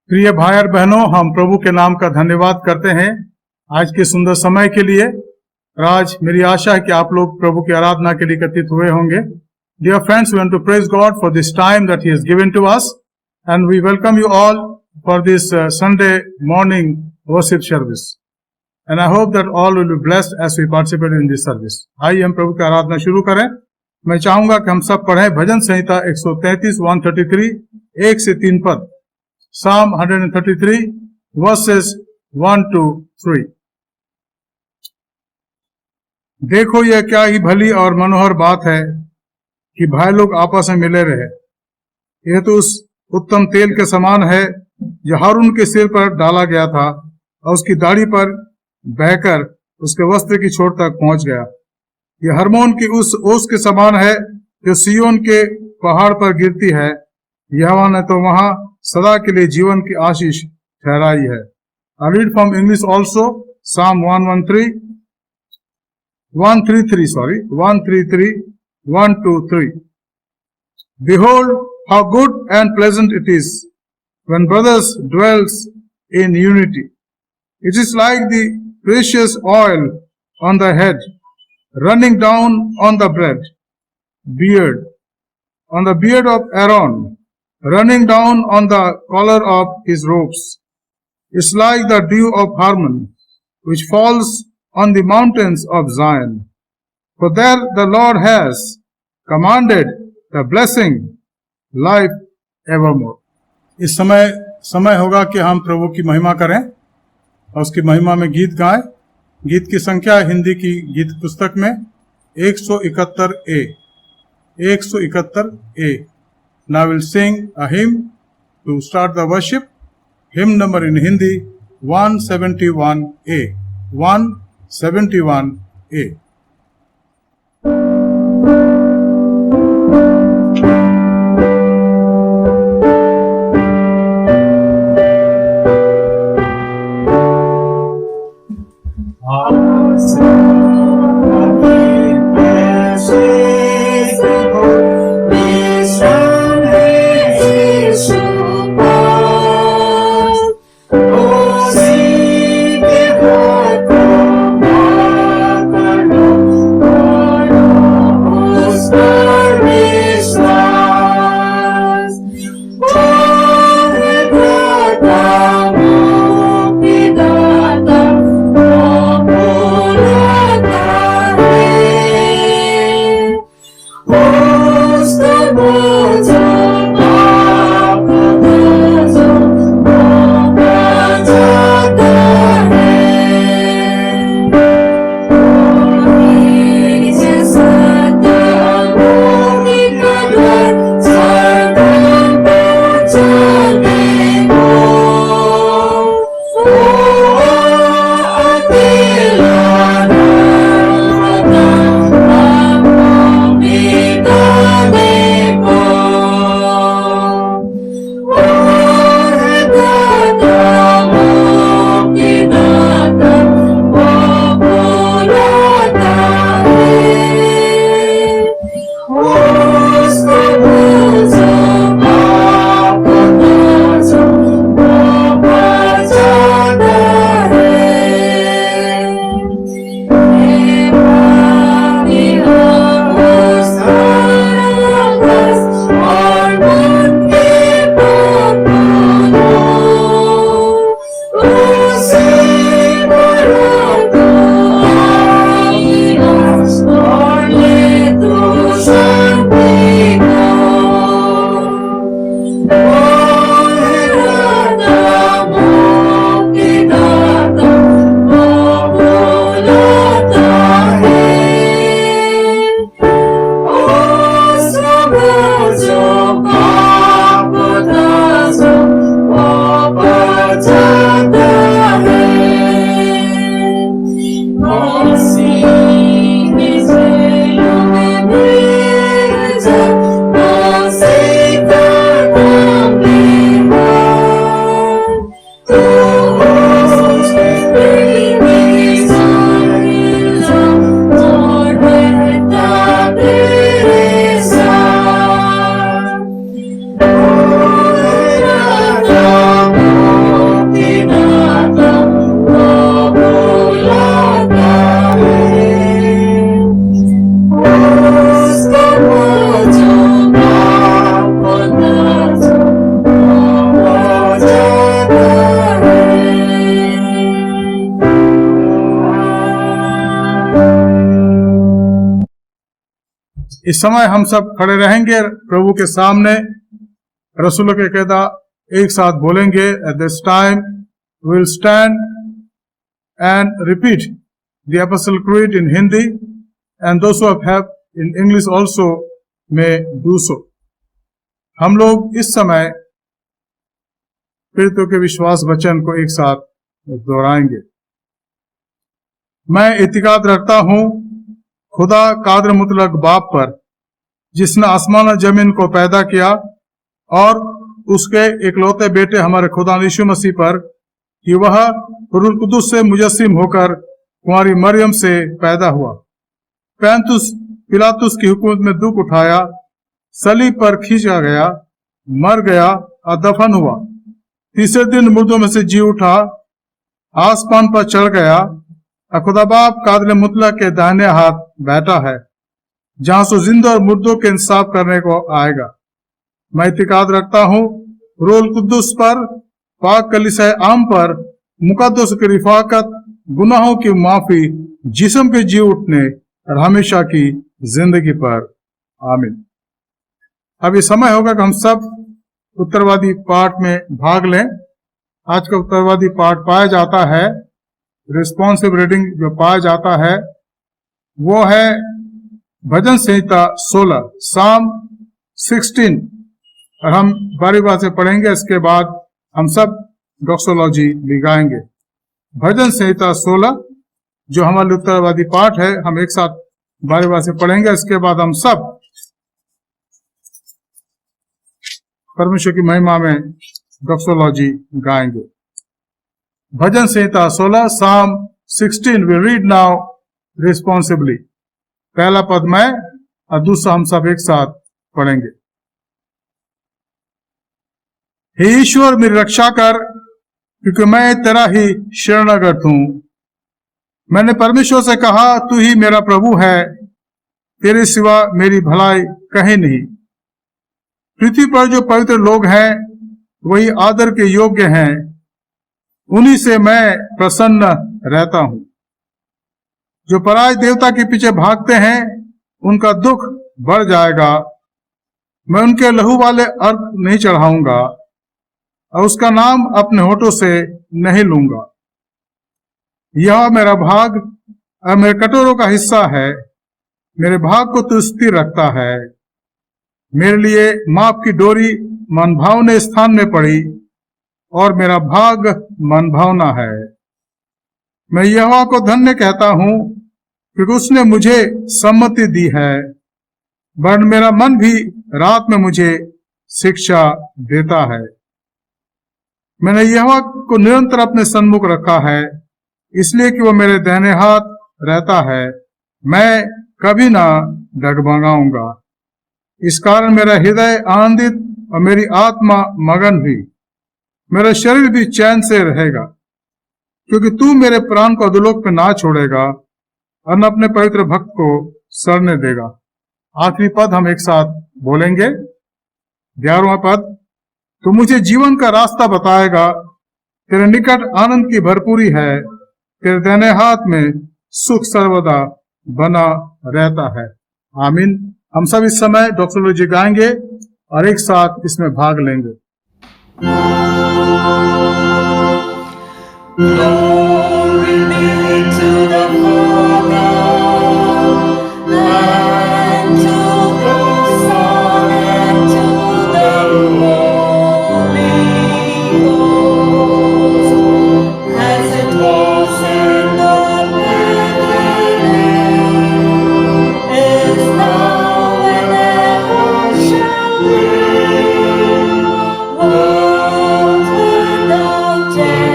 प्रिय भाई और बहनों, हम प्रभु के नाम का धन्यवाद करते हैं आज के सुंदर समय के लिए। और आज मेरी आशा है कि आप लोग प्रभु की आराधना के लिए एकत्रित हुए होंगे। Dear friends, we want to praise God for this time that he has given to us and we welcome you all for this Sunday morning worship service and I hope that all will be blessed as we participate in this service. आइए हम प्रभु की आराधना शुरू करें। मैं चाहूंगा कि हम सब पढ़ें भजन संहिता 133 133 1 से 3 पद। Psalm 133 verses 1 to 3। देखो यह क्या ही भली और मनोहर बात है कि भाई लोग आपस में मिले रहे। यह तो उस उत्तम तेल के समान है जो हारून के सिर पर डाला गया था और उसकी दाढ़ी पर बहकर उसके वस्त्र की छोर तक पहुंच गया। यह हरमोन की उस ओस के समान है जो सियोन के पहाड़ पर गिरती है। यहोवा ने तो वहां सदा के लिए जीवन की आशीष ठहराई है। I read from English also, Psalm 133, 1 to 3. Behold, how good and pleasant it is when brothers dwells in unity. It is like the precious oil on the head, running down on the beard of Aaron, running down on the collar of his robes. It's like the dew of Hermon, which falls on the mountains of Zion. For there the Lord has commanded the blessing, life evermore. इस समय होगा कि हम प्रभु की महिमा करें और उसकी महिमा में गीत गाएं। गीत की संख्या हिंदी की गीत पुस्तक में 171A। Now we'll sing a hymn to start the worship. Hymn number in Hindi 171A. 171A. Oh, see the इस समय हम सब खड़े रहेंगे प्रभु के सामने, रसूलों के कहता एक साथ बोलेंगे। At this time we will stand and repeat the epistle creed in Hindi, and those who have in English also may do so. हम लोग इस समय पीड़ितों के विश्वास वचन को एक साथ दोहराएंगे। मैं इतिकाद रखता हूं खुदा कादर मुतलक बाप पर, जिसने आसमान और जमीन को पैदा किया, और उसके इकलौते बेटे हमारे खुदा यीशु मसीह पर, कि वह रूह कुदुस से मुजस्सिम होकर कुंवारी मरियम से पैदा हुआ, पिलातुस की हुकूमत में दुख उठाया, सलीब पर खींचा गया, मर गया और दफन हुआ, तीसरे दिन मुर्दों में से जी उठा, आसमान पर चढ़ गया, खुदा बाप कादर मुतलक के दाहिने हाथ बैठा है, जहां से जिंदा और मुर्दों के इंसाफ करने को आएगा। मैं इतिकाद रखता हूं रूह कुद्दुस पर, पाक कलीसिया आम पर, मुकद्दस की रिफाकत, गुनाहों की माफी, जिस्म के जी उठने और हमेशा की जिंदगी पर। आमीन। अब ये समय होगा कि हम सब उत्तरवादी पाठ में भाग लें। आज का उत्तरवादी पाठ पाया जाता है, रिस्पॉन्सिव रीडिंग जो पाया जाता है वो है भजन संहिता 16, साम 16, और हम बारी बारी से पढ़ेंगे। इसके बाद हम सब डॉक्सोलॉजी भी गाएंगे। भजन संहिता 16 जो हमारे उत्तरवादी पाठ है, हम एक साथ बारी बारी से पढ़ेंगे। इसके बाद हम सब परमेश्वर की महिमा में डॉक्सोलॉजी गाएंगे। भजन संहिता 16, साम 16, वी रीड नाउ रिस्पॉन्सिबली। पहला पद मैं और दूसरा हम सब एक साथ पढ़ेंगे। हे ईश्वर मेरी रक्षा कर, क्योंकि मैं तेरा ही शरणागत हूं। मैंने परमेश्वर से कहा, तू ही मेरा प्रभु है, तेरे सिवा मेरी भलाई कहीं नहीं। पृथ्वी पर जो पवित्र लोग हैं वही आदर के योग्य हैं, उन्हीं से मैं प्रसन्न रहता हूं। जो पराय देवता के पीछे भागते हैं उनका दुख बढ़ जाएगा। मैं उनके लहू वाले अर्घ नहीं चढ़ाऊंगा और उसका नाम अपने होठों से नहीं लूंगा। यह मेरा भाग और मेरे कटोरों का हिस्सा है, मेरे भाग को तू स्थिर रखता है। मेरे लिए माप की डोरी मनभावने स्थान में पड़ी और मेरा भाग मनभावना है। मैं यहोवा को धन्य कहता हूं, क्योंकि उसने मुझे सम्मति दी है, वरन मेरा मन भी रात में मुझे शिक्षा देता है। मैंने यहोवा को निरंतर अपने सन्मुख रखा है, इसलिए कि वह मेरे दाहिने हाथ रहता है, मैं कभी ना डगमगाऊंगा। इस कारण मेरा हृदय आनंदित और मेरी आत्मा मगन भी, मेरा शरीर भी चैन से रहेगा, क्योंकि तू मेरे प्राण को अधोलोक पे ना छोड़ेगा और न अपने पवित्र भक्त को सड़ने देगा। आखिरी पद हम एक साथ बोलेंगे, 11वां पद। तू मुझे जीवन का रास्ता बताएगा, तेरे निकट आनंद की भरपूरी है, तेरे दाहिने हाथ में सुख सर्वदा बना रहता है। आमीन। हम सब इस समय डॉक्सोलॉजी गाएंगे और एक साथ इसमें भाग लेंगे। Glory be to the Father, and to the Son, and to the Holy Ghost, as it was in the beginning, is now, and ever shall be, world without end.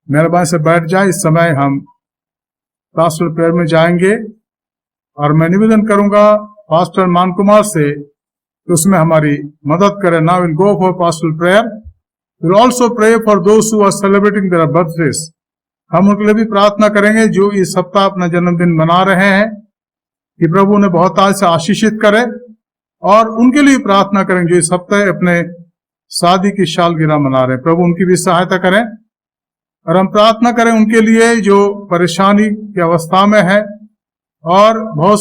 मेहरबानी से बैठ जाए। इस समय हम पास्टर प्रेयर में जाएंगे और मैं निवेदन करूंगा पास्टर मान कुमार से कि उसमें हमारी मदद करें। Now will go for pastor prayer. Will also pray for those who are celebrating their birthdays. हम उनके लिए भी प्रार्थना करेंगे जो इस सप्ताह अपना जन्मदिन मना रहे हैं, कि प्रभु उन्हें बहुत आज से आशीषित करे और उनके लिए प्रार्थना करें जो इस हफ्ते अपने शादी की सालगिरह मना रहे हैं। प्रभु उनकी भी सहायता करें और हम प्रार्थना करें उनके लिए जो परेशानी की अवस्था में है और बहुत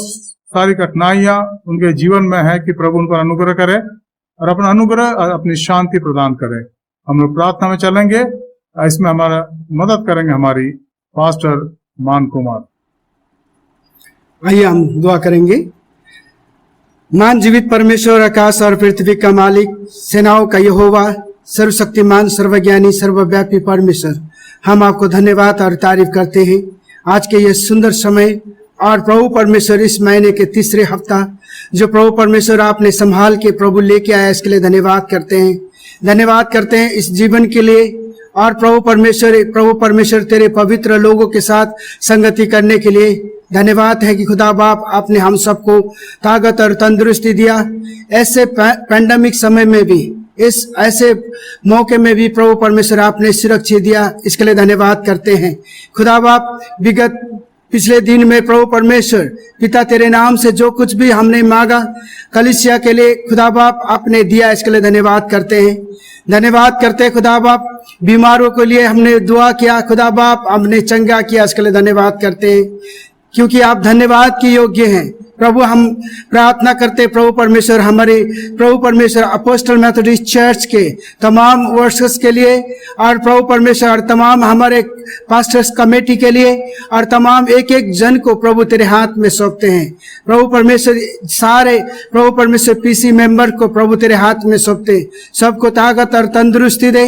सारी कठिनाइयां उनके जीवन में है कि प्रभु उन पर अनुग्रह करे और अपना अनुग्रह और अपनी शांति प्रदान करे। हम लोग प्रार्थना में चलेंगे, इसमें हमारा मदद करेंगे हमारी पास्टर मान कुमार। आइए हम दुआ करेंगे। मान जीवित परमेश्वर, आकाश और पृथ्वी का मालिक, सेनाओं का यहोवा, सर्वशक्तिमान, सर्वज्ञानी, सर्वव्यापी परमेश्वर, हम आपको धन्यवाद और तारीफ करते हैं आज के ये सुंदर समय और प्रभु परमेश्वर इस महीने के तीसरे हफ्ता जो प्रभु परमेश्वर आपने संभाल के प्रभु लेके आया, इसके लिए धन्यवाद करते हैं। धन्यवाद करते हैं इस जीवन के लिए और प्रभु परमेश्वर तेरे पवित्र लोगों के साथ संगति करने के लिए धन्यवाद है कि खुदा बाप आपने हम सबको ताकत और तंदुरुस्ती दिया। ऐसे पैंडेमिक समय में भी, इस ऐसे मौके में भी प्रभु परमेश्वर आपने सुरक्षित दिया, इसके लिए धन्यवाद करते हैं। खुदा बाप विगत पिछले दिन में प्रभु परमेश्वर पिता तेरे नाम से जो कुछ भी हमने मांगा कलीसिया के लिए खुदा बाप आपने दिया, इसके लिए धन्यवाद करते हैं। धन्यवाद करते हैं खुदा बाप, बीमारों के लिए हमने दुआ किया, खुदा बाप हमने चंगा किया, इसके लिए धन्यवाद करते हैं क्योंकि आप धन्यवाद के योग्य हैं। प्रभु हम प्रार्थना करते प्रभु परमेश्वर अपोस्टल मेथोडिस्ट चर्च के तमाम वर्कर्स के लिए और प्रभु परमेश्वर और तमाम हमारे पास्टर्स कमेटी के लिए और तमाम एक एक जन को प्रभु तेरे हाथ में सौंपते हैं। प्रभु परमेश्वर सारे प्रभु परमेश्वर पीसी मेंबर को प्रभु तेरे हाथ में सौंपते, सबको ताकत और तंदुरुस्ती दे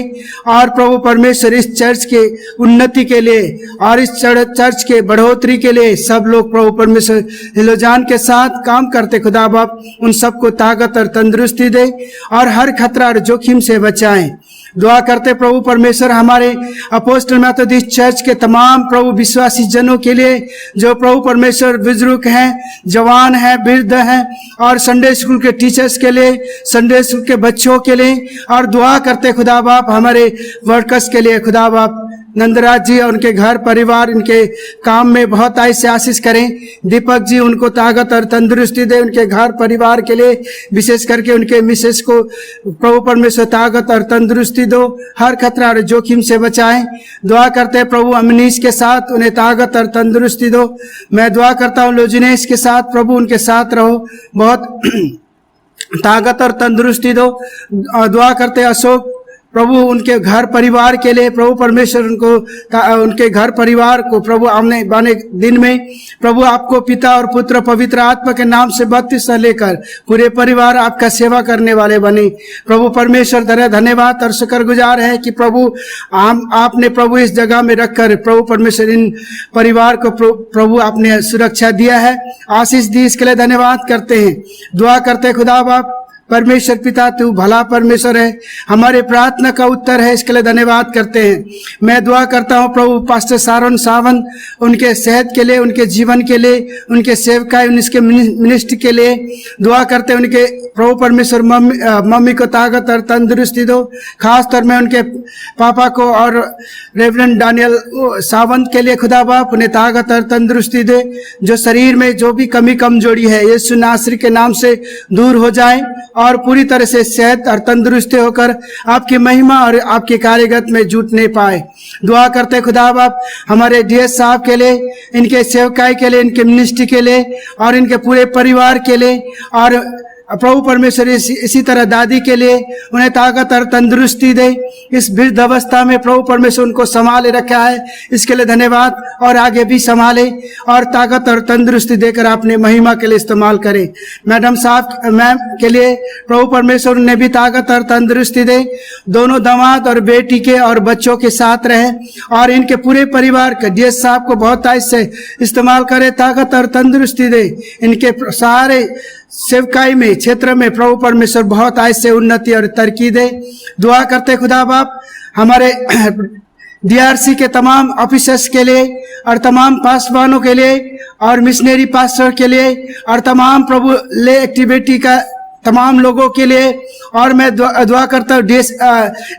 और प्रभु परमेश्वर इस चर्च के उन्नति के लिए और इस चर्च के बढ़ोतरी के लिए सब लोग प्रभु परमेश्वर दिलोजान के साथ काम करते खुदा बाप उन सबको ताकत और तंदुरुस्ती दे और हर खतरा और जोखिम से बचाएं। दुआ करते प्रभु परमेश्वर हमारे अपोस्टल मेथोडिस्ट चर्च के तमाम प्रभु विश्वासी जनों के लिए जो प्रभु परमेश्वर बुजुर्ग हैं, जवान हैं, वृद्ध हैं और संडे स्कूल के टीचर्स के लिए, संडे स्कूल के बच्चों के लिए और दुआ करते खुदा बाप हमारे वर्कर्स के लिए। खुदा बाप नंदराज जी और उनके घर परिवार इनके काम में बहुत ऐसे आशीष करें। दीपक जी उनको ताकत और तंदुरुस्ती दे, उनके घर परिवार के लिए विशेष करके उनके मिसेस को प्रभु परमेश्वर ताकत और तंदुरुस्ती दो, हर खतरा और जोखिम से बचाएं। दुआ करते हैं प्रभु अमनीश के साथ उन्हें ताकत और तंदुरुस्ती दो। मैं दुआ करता हूँ लोजिनेश के साथ प्रभु उनके साथ रहो, बहुत ताकत और तंदुरुस्ती दो। दुआ करते अशोक प्रभु उनके घर परिवार के लिए, प्रभु परमेश्वर उनके घर परिवार को प्रभु आने वाले दिन में प्रभु आपको पिता और पुत्र पवित्र आत्मा के नाम से बपतिस्मा लेकर पूरे परिवार आपका सेवा करने वाले बने। प्रभु परमेश्वर धन्यवाद और शुक्रगुजार है कि प्रभु आपने प्रभु इस जगह में रखकर प्रभु परमेश्वर इन परिवार को प्रभु आपने सुरक्षा दिया है, आशीष दी, इसके लिए धन्यवाद करते हैं। दुआ करते खुदा बाप परमेश्वर पिता तू भला परमेश्वर है, हमारे प्रार्थना का उत्तर है, इसके लिए धन्यवाद करते हैं। मैं दुआ करता हूँ प्रभु पास्टर सारण सावंत उनके सेहत के लिए, उनके जीवन के लिए, उनके सेवकाई, उनके मिनिस्ट्री के लिए दुआ करते हैं। उनके प्रभु परमेश्वर मम्मी को ताकत और तंदुरुस्ती दो, खास तौर में उनके पापा को और रेवरेंड डैनियल सावंत के लिए खुदा बाप उन्हें ताकत और तंदुरुस्ती दे। जो शरीर में जो भी कमी कमजोरी है यीशु नासरी के नाम से दूर हो जाए और पूरी तरह से सेहत और तंदुरुस्ती होकर आपकी महिमा और आपके कार्यगत में जुटने पाए। दुआ करते खुदा बाप हमारे डीएस साहब के लिए, इनके सेवकाई के लिए, इनके मिनिस्ट्री के लिए और इनके पूरे परिवार के लिए और प्रभु परमेश्वर इसी तरह दादी के लिए उन्हें ताकत और तंदुरुस्ती दे। इस वृद्ध अवस्था में प्रभु परमेश्वर उनको संभाले रखा है, इसके लिए धन्यवाद और आगे भी संभाले और ताकत और तंदुरुस्ती देकर अपने महिमा के लिए इस्तेमाल करें। मैडम साहब मैम के लिए प्रभु परमेश्वर उन्हें भी ताकत और तंदुरुस्ती दे, दोनों दामाद और बेटी के और बच्चों के साथ रहे और इनके पूरे परिवार के डीएस साहब को बहुत से इस्तेमाल करे, ताकत और तंदुरुस्ती दे। इनके सारे सेवकाई में क्षेत्र में प्रभु परमेश्वर बहुत ऐसे उन्नति और तरक्की दे। दुआ करते खुदा बाप हमारे डीआरसी के तमाम ऑफिसर्स के लिए और तमाम पासवानों के लिए और मिशनरी पास्टर के लिए और तमाम प्रभु ले एक्टिविटी का तमाम लोगों के लिए, और मैं दुआ करता हूँ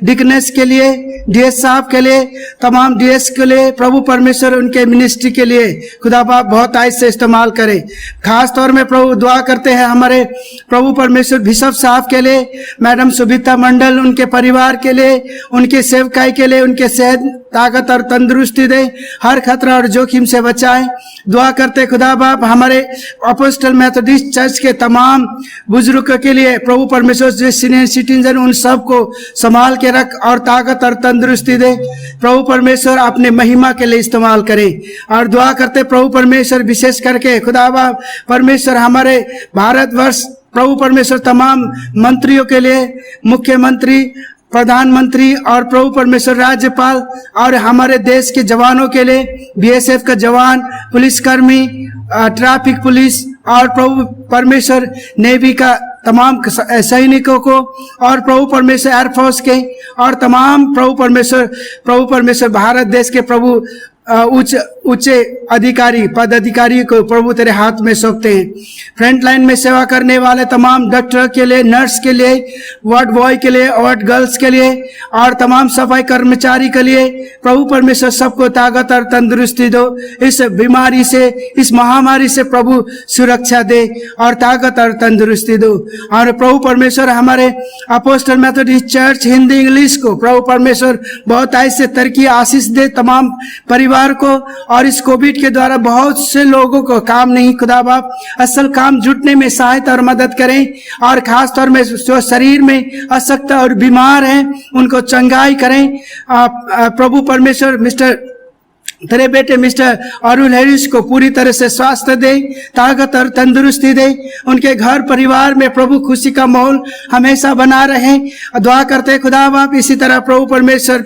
डिकनेस के लिए, डीएस साहब के लिए, तमाम डीएस के लिए, प्रभु परमेश्वर उनके मिनिस्ट्री के लिए खुदा बाप बहुत आयत से इस्तेमाल करें। खास तौर में प्रभु दुआ करते हैं हमारे प्रभु परमेश्वर बिशप साहब के लिए, मैडम सुबिता मंडल, उनके परिवार के लिए, उनके सेवकाई के लिए, उनके सेहत, ताकत और तंदुरुस्ती दे, हर खतरा और जोखिम से बचाएं। दुआ करते खुदा बाप हमारे अपोस्टल मेथोडिस्ट चर्च के तमाम बुजुर्ग के लिए प्रभु परमेश्वर जो सीनियर सिटीजन उन सब को संभाल के रख और ताकत और तंदुरुस्ती दे। प्रभु परमेश्वर अपने महिमा के लिए इस्तेमाल करें। और दुआ करते प्रभु परमेश्वर विशेष करके खुदा बाप परमेश्वर हमारे भारतवर्ष प्रभु परमेश्वर तमाम मंत्रियों के लिए, मुख्यमंत्री, प्रधानमंत्री और प्रभु परमेश्वर राज्यपाल और हमारे देश के जवानों के लिए, बीएसएफ का जवान, पुलिसकर्मी, ट्रैफिक पुलिस और प्रभु परमेश्वर नेवी का तमाम सैनिकों को, और प्रभु परमेश्वर एयरफोर्स के और तमाम प्रभु परमेश्वर भारत देश के प्रभु ऊंचे अधिकारी, पद अधिकारी को प्रभु तेरे हाथ में सौंपते हैं। फ्रंट लाइन में सेवा करने वाले तमाम डॉक्टर के लिए, नर्स के लिए, वार्ड बॉय के लिए, वार्ड गर्ल्स के लिए और तमाम सफाई कर्मचारी के लिए प्रभु परमेश्वर सबको ताकत और तंदुरुस्ती दो। इस बीमारी से, इस महामारी से प्रभु सुरक्षा दे और ताकत और तंदुरुस्ती दो। और प्रभु परमेश्वर हमारे apostle Methodist church Hindi English को प्रभु परमेश्वर बहुत ऐसे तरक्की आशीष दे तमाम परिवार को। और इस कोविड के द्वारा बहुत से लोगों को काम नहीं, खुदा बाप असल काम जुटने में सहायता और मदद करें। और खास तौर में जो शरीर में अशक्त और बीमार हैं उनको चंगाई करें। प्रभु परमेश्वर तेरे बेटे मिस्टर अरुण हैरिस को पूरी तरह से स्वास्थ्य दे, ताकत और तंदुरुस्ती दे। उनके घर परिवार में प्रभु खुशी का माहौल हमेशा बना रहे। दुआ करते खुदा बाप इसी तरह प्रभु परमेश्वर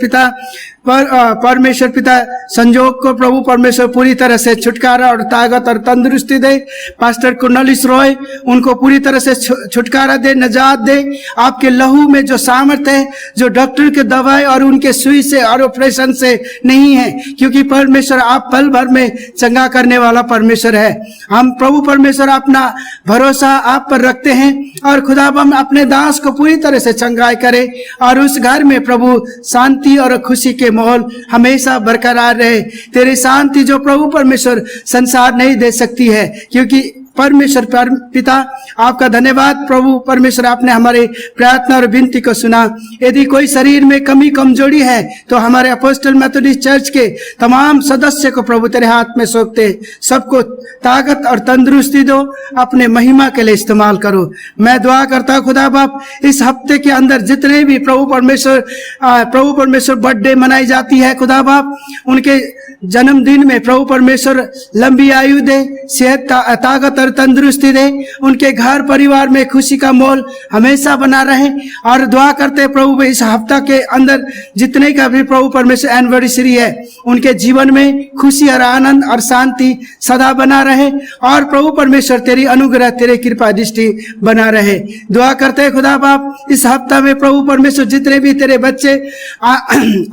पिता संजोग को प्रभु परमेश्वर पूरी तरह से छुटकारा और ताकत और तंदुरुस्ती दे। पास्टर कुर्नेलियस रॉय उनको पूरी तरह से छुटकारा दे, नजात दे। आपके लहू में जो सामर्थ्य है, जो डॉक्टर के दवाई और उनके सुई से और ऑपरेशन से नहीं है, क्योंकि परमेश्वर आप पल भर में चंगा करने वाला परमेश्वर है। हम प्रभु परमेश्वर अपना भरोसा आप पर रखते हैं और खुदा हम अपने दास को पूरी तरह से चंगाई करे और उस घर में प्रभु शांति और खुशी के माहौल हमेशा बरकरार रहे। तेरी शांति जो प्रभु परमेश्वर संसार नहीं दे सकती है, क्योंकि परमेश्वर पिता आपका धन्यवाद प्रभु परमेश्वर, आपने हमारे प्रार्थना और विनती को सुना। यदि कोई शरीर में कमी कमजोरी है तो हमारे अपोस्टल मेथोडिस्ट चर्च के तमाम सदस्य को प्रभु तेरे हाथ में सौंपते, सबको ताकत और तंदुरुस्ती दो, अपने महिमा के लिए इस्तेमाल करो। मैं दुआ करता हूँ खुदा बाप इस हफ्ते के अंदर जितने भी प्रभु परमेश्वर बर्थडे मनाई जाती है, खुदा बाप उनके जन्मदिन में प्रभु परमेश्वर लंबी आयु दे, सेहत, ताकत और तंदुरुस्ती दे। उनके घर परिवार में खुशी का माहौल हमेशा बना रहे। और दुआ करते प्रभु इस हफ्ता के अंदर जितने का भी प्रभु परमेश्वर एनिवर्सरी है, उनके जीवन में खुशी और आनंद और शांति सदा बना रहे। और प्रभु परमेश्वर तेरी अनुग्रह, तेरे कृपा दृष्टि बना रहे। दुआ करते खुदा बाप इस हफ्ता में प्रभु परमेश्वर जितने भी तेरे बच्चे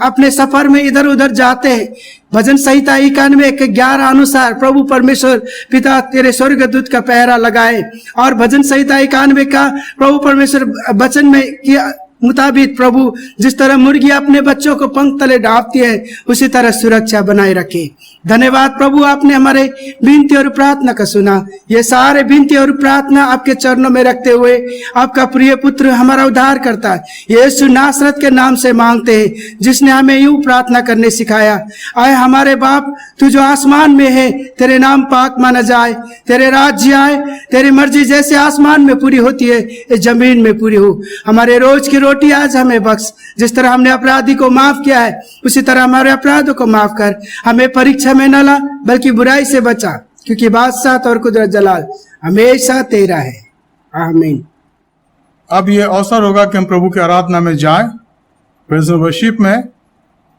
अपने सफर में इधर उधर जाते हैं, भजन संहिता 91:11 अनुसार प्रभु परमेश्वर पिता तेरे स्वर्गदूत का पहरा लगाए। और भजन संहिता 91 का प्रभु परमेश्वर वचन में किया मुताबिक प्रभु जिस तरह मुर्गी अपने बच्चों को पंख तले ढांपती है, उसी तरह सुरक्षा बनाए रखे। धन्यवाद प्रभु, आपने हमारे विनती और प्रार्थना का सुना। ये सारे विनती और प्रार्थना आपके चरणों में रखते हुए आपका प्रिय पुत्र हमारा उद्धार करता है यीशु नासरत के नाम से मांगते हैं, जिसने हमें यूं प्रार्थना करने सिखाया। आए हमारे बाप, तू जो आसमान में है, तेरे नाम पाक माना जाए, तेरे राज्य आए, तेरी मर्जी जैसे आसमान में पूरी होती है इस जमीन में पूरी हो। हमारे रोज की रोटी आज हमें बख्श, जिस तरह हमने अपराधी को माफ किया है उसी तरह हमारे अपराधों को माफ कर। हमें परीक्षा में न ला, बल्कि बुराई से बचा, क्योंकि बादशाह और कुदरत जलाल हमेशा तेरा है। आमीन। अब ये अवसर होगा कि हम प्रभु की आराधना में जाएं, प्रेज़ एंड वर्शिप में,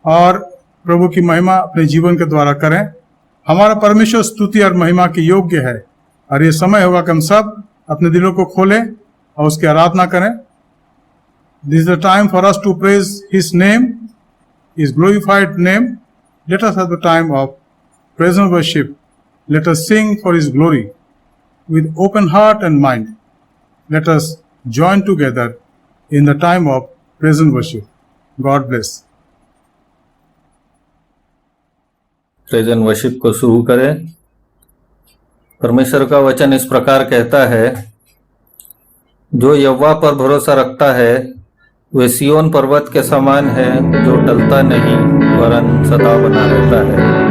और प्रभु की महिमा अपने जीवन के द्वारा करें। हमारा परमेश्वर स्तुति और महिमा के योग्य है। और ये समय होगा कि हम सब अपने दिलों को खोलें और उसकी आराधना करें। This is the time for us to praise His name, His glorified name. Let us have the time of praise and worship. Let us sing for His glory with open heart and mind. Let us join together in the time of praise and worship. God bless. Praise and worship को शुरू करें। परमेश्वर का वचन इस प्रकार कहता है, जो यहोवा पर भरोसा रखता है वे सिय्योन पर्वत के समान है, जो टलता नहीं वरन सदा बना रहता है।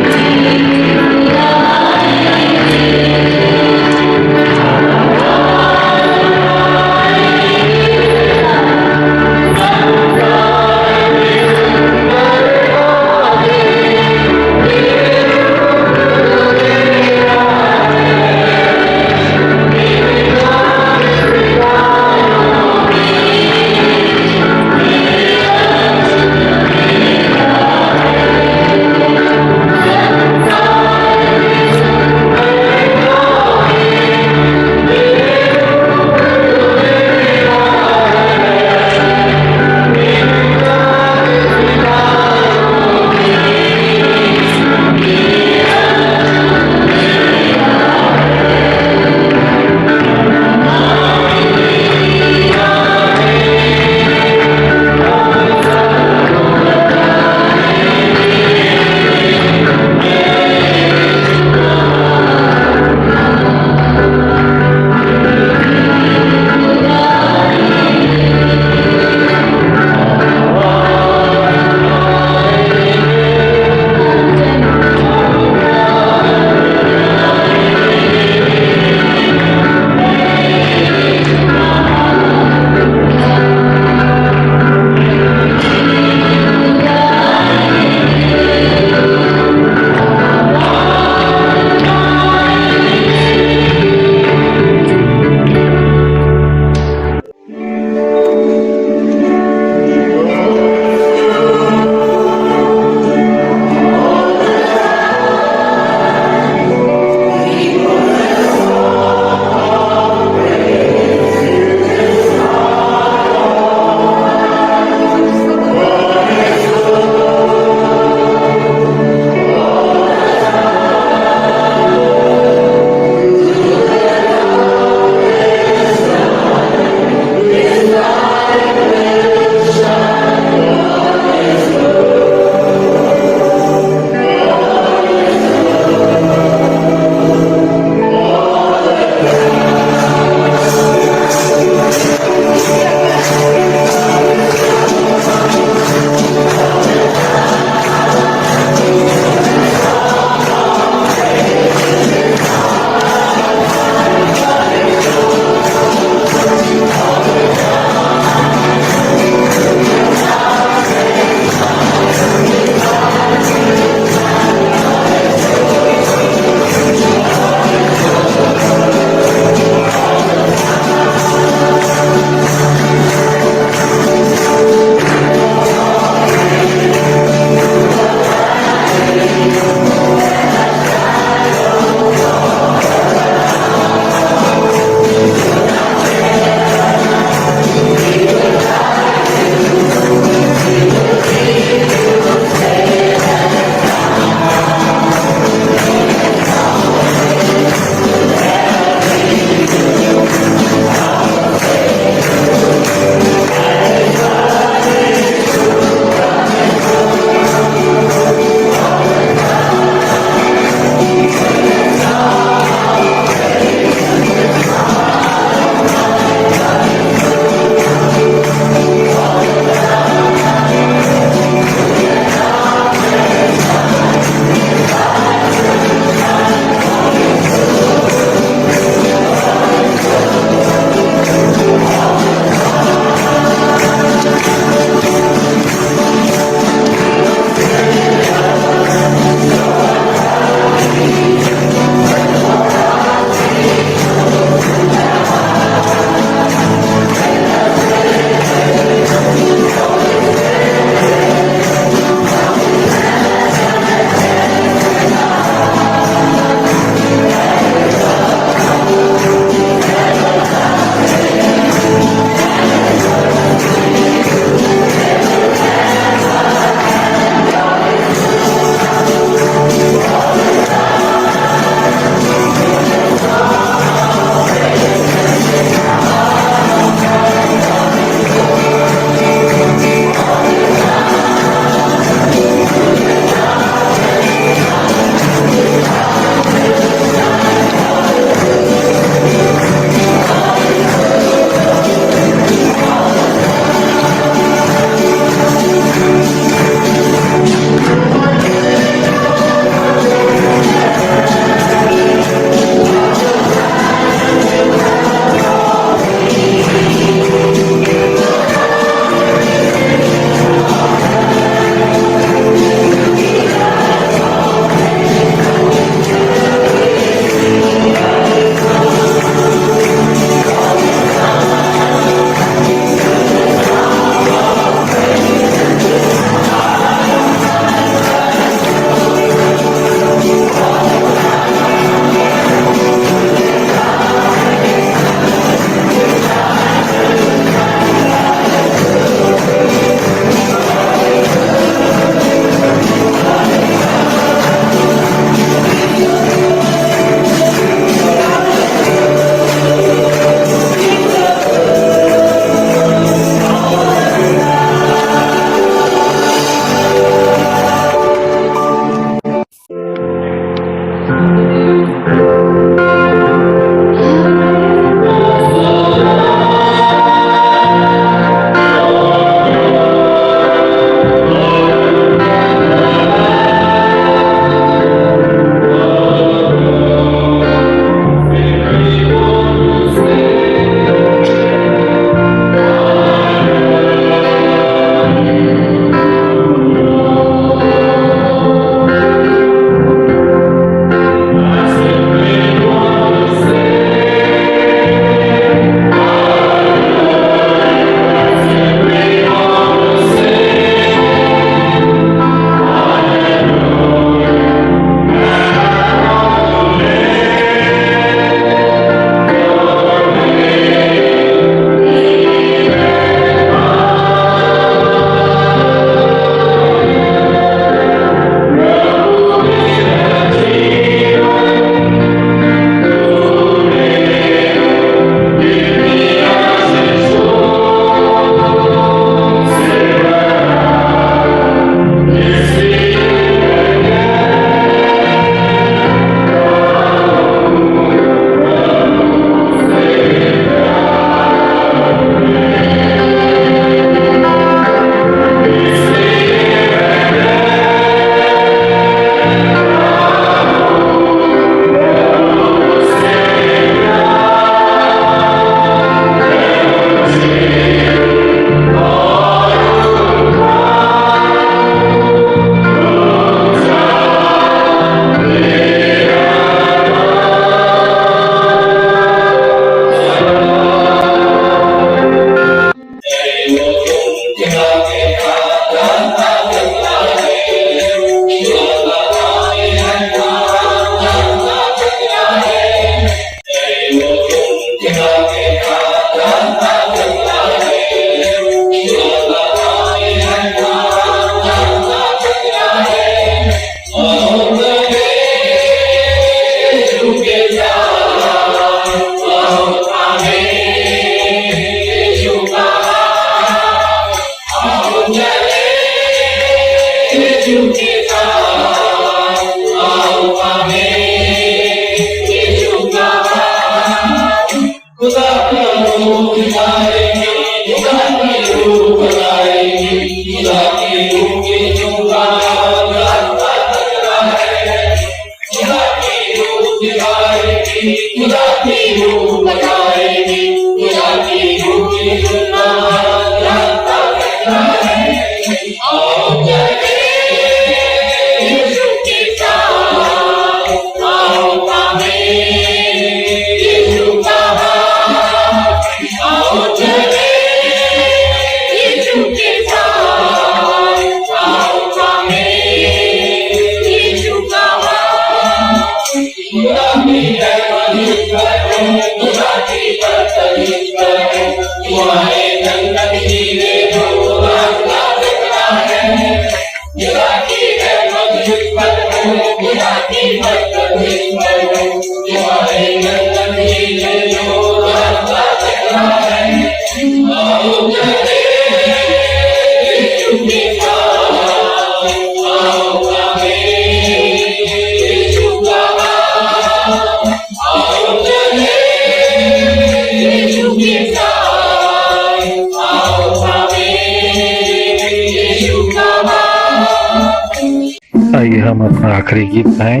आइए हम अपना आखिरी गीत गाएं।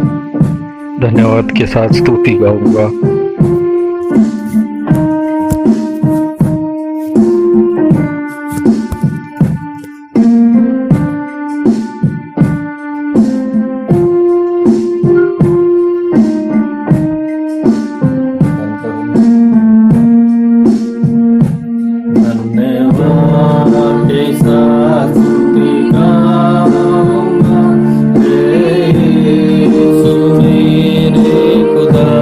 धन्यवाद के साथ स्तुति गाऊंगा। धन्यवाद के साथ स्तुति गाऊंगा, यीशु मेरे खुदा।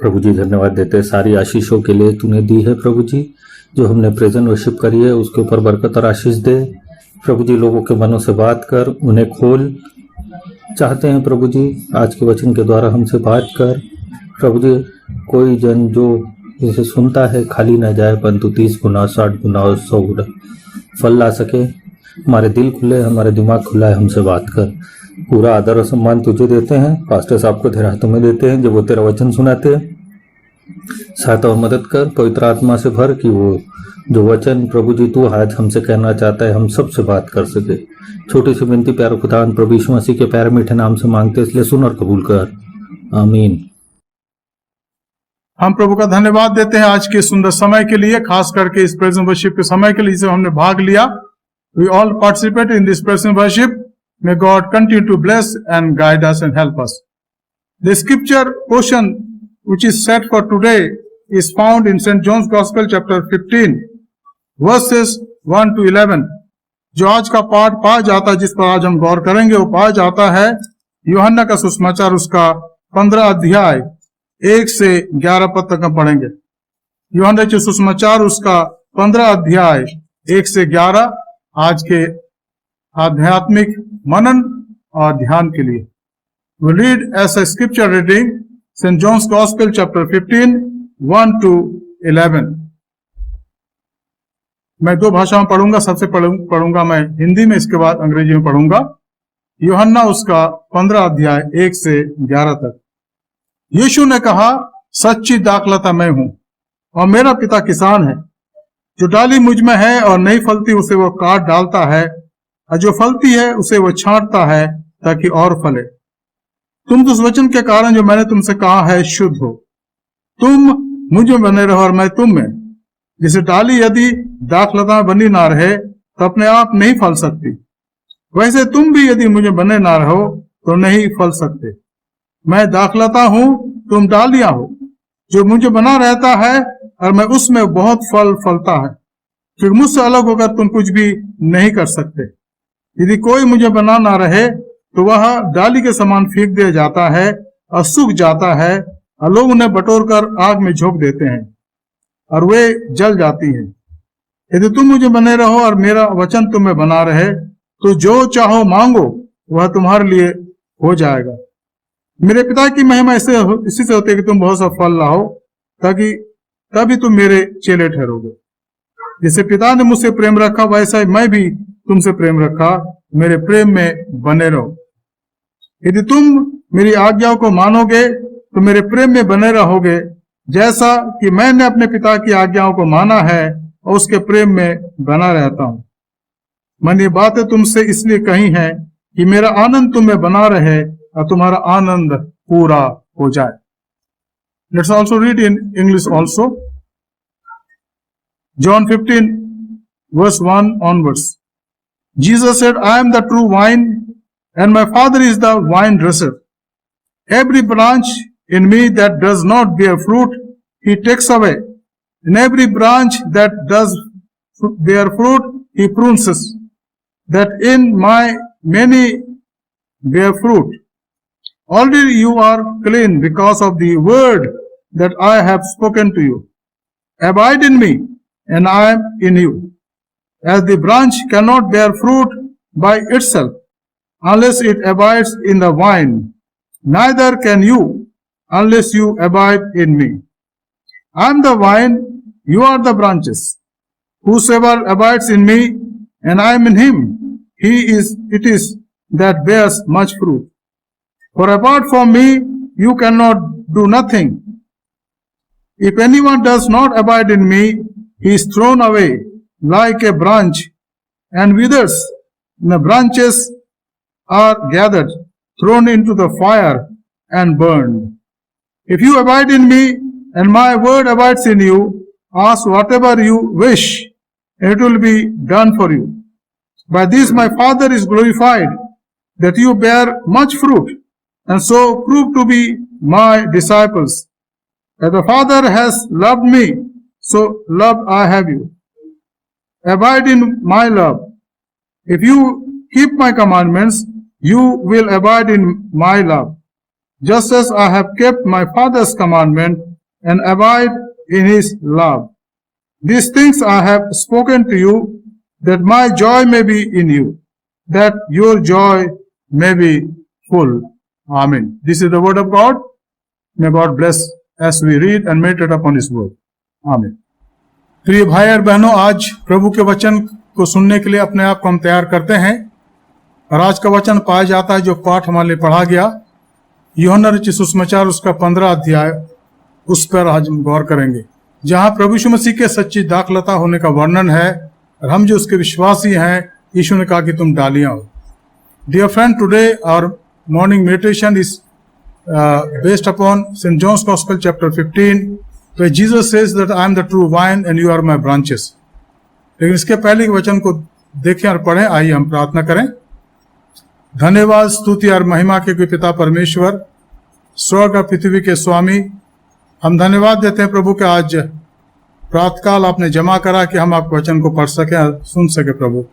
प्रभु जी धन्यवाद देते हैं सारी आशीषों के लिए तूने दी है प्रभु जी। जो हमने प्रेजेंट वर्शिप करी है उसके ऊपर बरकत और आशीष दे। प्रभु जी लोगों के मनों से बात कर, उन्हें खोल। चाहते हैं प्रभु जी आज के वचन के द्वारा हमसे बात कर। प्रभु जी कोई जन जो इसे सुनता है खाली ना जाए, परंतु 30 गुना 60 गुना और 100 गुना फल ला सके। हमारे दिल खुले, हमारे दिमाग खुला है, हमसे बात कर। पूरा आदर और सम्मान तुझे देते हैं, पास्टर साहब को तेरे हाथों में देते हैं, जब वो तेरा वचन सुनाते हैं सहायता और मदद कर। पवित्र आत्मा से भर कि वो जो वचन प्रभु जी तू आज हमसे कहना चाहता है हम सबसे बात कर सके। छोटी सी विनती प्यारे खुदा प्रभु यीशु मसीह के प्यारे मीठे नाम से मांगते, इसलिए सुन और कबूल कर, आमीन। हम प्रभु का धन्यवाद देते हैं आज के सुंदर समय के लिए, खास करके इस प्रेजेंट वर्शिप के समय के लिए, जिसमें हमने भाग लिया। We all participate in this present worship. May God continue to bless and guide us and help us. The scripture portion which is set for today is found in St. John's Gospel chapter 15 verses 1 to 11। जो आज का पाठ पाया जाता है, जिस पर आज हम गौर करेंगे, वो पाया जाता है यूहन्ना का सुसमाचार उसका 15 अध्याय 1 से 11 पद तक हम पढ़ेंगे। यूहन्ना के सुसमाचार उसका 15 अध्याय 1 से 11 आज के आध्यात्मिक मनन और ध्यान के लिए। We read as a scripture reading St. John's Gospel chapter 15 1 to 11। मैं दो भाषा में पढ़ूंगा। सबसे पढ़ूंगा मैं हिंदी में, इसके बाद अंग्रेजी में पढ़ूंगा। यूहन्ना उसका 15 अध्याय 1 से 11 तक। यीशु ने कहा, सच्ची दाखलता मैं हूं और मेरा पिता किसान है। जो डाली मुझ में है और नहीं फलती उसे वो काट डालता है, और जो फलती है उसे वो छांटता है ताकि और फले। तुम तो उस वचन के कारण जो मैंने तुमसे कहा है शुद्ध हो। तुम मुझ में बने रहो और मैं तुम में। जैसे डाली यदि दाखलता में बनी ना रहे तो अपने आप नहीं फल सकती, वैसे तुम भी यदि मुझे बने ना रहो तो नहीं फल सकते। मैं दाखलता हूं, तुम डालियां हो। जो मुझे बना रहता है और मैं उसमें बहुत फल फलता है, क्योंकि मुझसे अलग होकर तुम कुछ भी नहीं कर सकते। यदि कोई मुझे बना ना रहे तो वह डाली के समान फेंक दिया जाता है और सूख जाता है, और लोग उन्हें बटोर कर आग में झोंक देते हैं और वे जल जाती हैं। यदि तुम मुझे बने रहो और मेरा वचन तुम में बना रहे तो जो चाहो मांगो वह तुम्हारे लिए हो जाएगा। मेरे पिता की महिमा इसी से होती है कि तुम बहुत सा फल लाओ, ताकि तभी तुम मेरे चेले ठहरोगे। जैसे पिता ने मुझसे प्रेम रखा वैसा ही मैं भी तुमसे प्रेम रखा। मेरे प्रेम में बने रहो। यदि तुम मेरी आज्ञाओं को मानोगे तो मेरे प्रेम में बने रहोगे, जैसा कि मैंने अपने पिता की आज्ञाओं को माना है और उसके प्रेम में बना रहता हूं। मैंने ये बातें तुमसे इसलिए कही हैं कि मेरा आनंद तुम में बना रहे और तुम्हारा आनंद पूरा हो जाए। Let's also read in English also. John 15 verse 1 onwards। Jesus said, I am the true vine, and my Father is the vine dresser. Every branch in me that does not bear fruit, he takes away. And every branch that does bear fruit, he prunes, that in my many bear fruit. Already you are clean because of the word that I have spoken to you. Abide in me, and I am in you. As the branch cannot bear fruit by itself unless it abides in the vine, neither can you unless you abide in me. I am the vine, you are the branches. Whosoever abides in me and I am in him, it is that bears much fruit. For apart from me, you cannot do nothing. If anyone does not abide in me, he is thrown away like a branch and withers, and the branches are gathered, thrown into the fire and burned. If you abide in me and my word abides in you, ask whatever you wish, and it will be done for you. By this my Father is glorified, that you bear much fruit, and so prove to be my disciples. As the Father has loved me, so love I have you. Abide in my love. If you keep my commandments, you will abide in my love, just as I have kept my Father's commandment and abide in his love. These things I have spoken to you, that my joy may be in you, that your joy may be full. Amen. This is the word of God. May God bless as we read and meditate upon His word. Amen. प्रिय भाई और बहनों, आज प्रभु के वचन को सुनने के लिए अपने आप को हम तैयार करते हैं और आज का वचन पाया जाता है जो पाठ हमारे लिए पढ़ा गया, यूहन्ना रचित सुसमाचार उसका 15 अध्याय, उस पर आज हम गौर करेंगे, जहां प्रभु यीशु मसीह के सच्ची दाखलता होने का वर्णन है और हम जो उसके विश्वासी हैं, यीशु ने कहा कि तुम डालियां हो। Dear friend, today our morning meditation is based upon St. John's Gospel chapter 15, where Jesus says that I am the true vine and you are my branches. लेकिन इसके पहले के वचन को देखें और पढ़ें। आइए हम प्रार्थना करें। धन्यवाद, स्तुति और महिमा के कोई पिता परमेश्वर, स्वर्ग और पृथ्वी के स्वामी, हम धन्यवाद देते हैं प्रभु के आज प्रातःकाल आपने जमा करा कि हम आपके वचन को पढ़ सकें और सुन सके। प्रभु,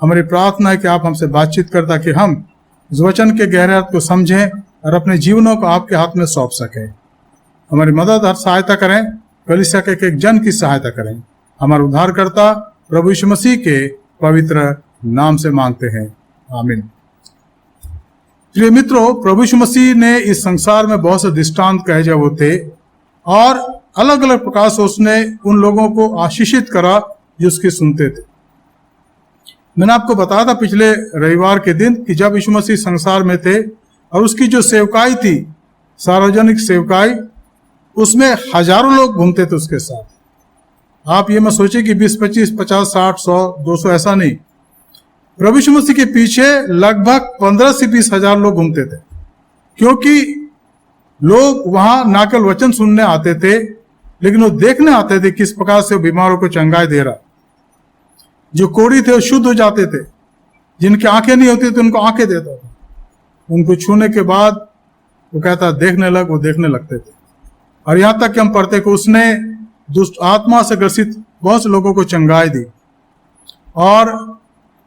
हमारी प्रार्थना है कि आप हमसे बातचीत कर ताकि हम इस वचन के गहरे अर्थ को समझें और अपने जीवनों को आपके हाथ में सौंप सकें। हमारी मदद और सहायता करें, कलीसिया के एक जन की सहायता करें। हमारे उद्धारकर्ता प्रभु यीशु मसीह के पवित्र नाम से मांगते हैं, आमीन। प्रिय मित्रों, प्रभु यीशु मसीह ने इस संसार में बहुत से दृष्टांत कहे जो वो थे और अलग अलग प्रकार से उसने उन लोगों को आशीषित करा जो उसकी सुनते थे। मैंने आपको बताया था पिछले रविवार के दिन कि जब यीशु मसीह संसार में थे और उसकी जो सेवकाई थी, सार्वजनिक सेवकाई, उसमें हजारों लोग घूमते थे उसके साथ। आप ये मत सोचिए कि 20, 25, 50, 60, 100, 200 ऐसा नहीं। प्रभु यीशु मसीह के पीछे लगभग 15 से 20 हजार लोग घूमते थे, क्योंकि लोग वहां ना केवल वचन सुनने आते थे, लेकिन वो देखने आते थे किस प्रकार से वो बीमारों को चंगाई दे रहा। जो कोढ़ी थे वो शुद्ध हो जाते थे, जिनकी आंखें नहीं होती थी उनको आंखें देता था। उनको छूने के बाद वो कहता देखने लग, वो देखने लगते थे। और यहां तक कि हम पढ़ते कि उसने दुष्ट आत्मा से ग्रसित बहुत से लोगों को चंगाई दी और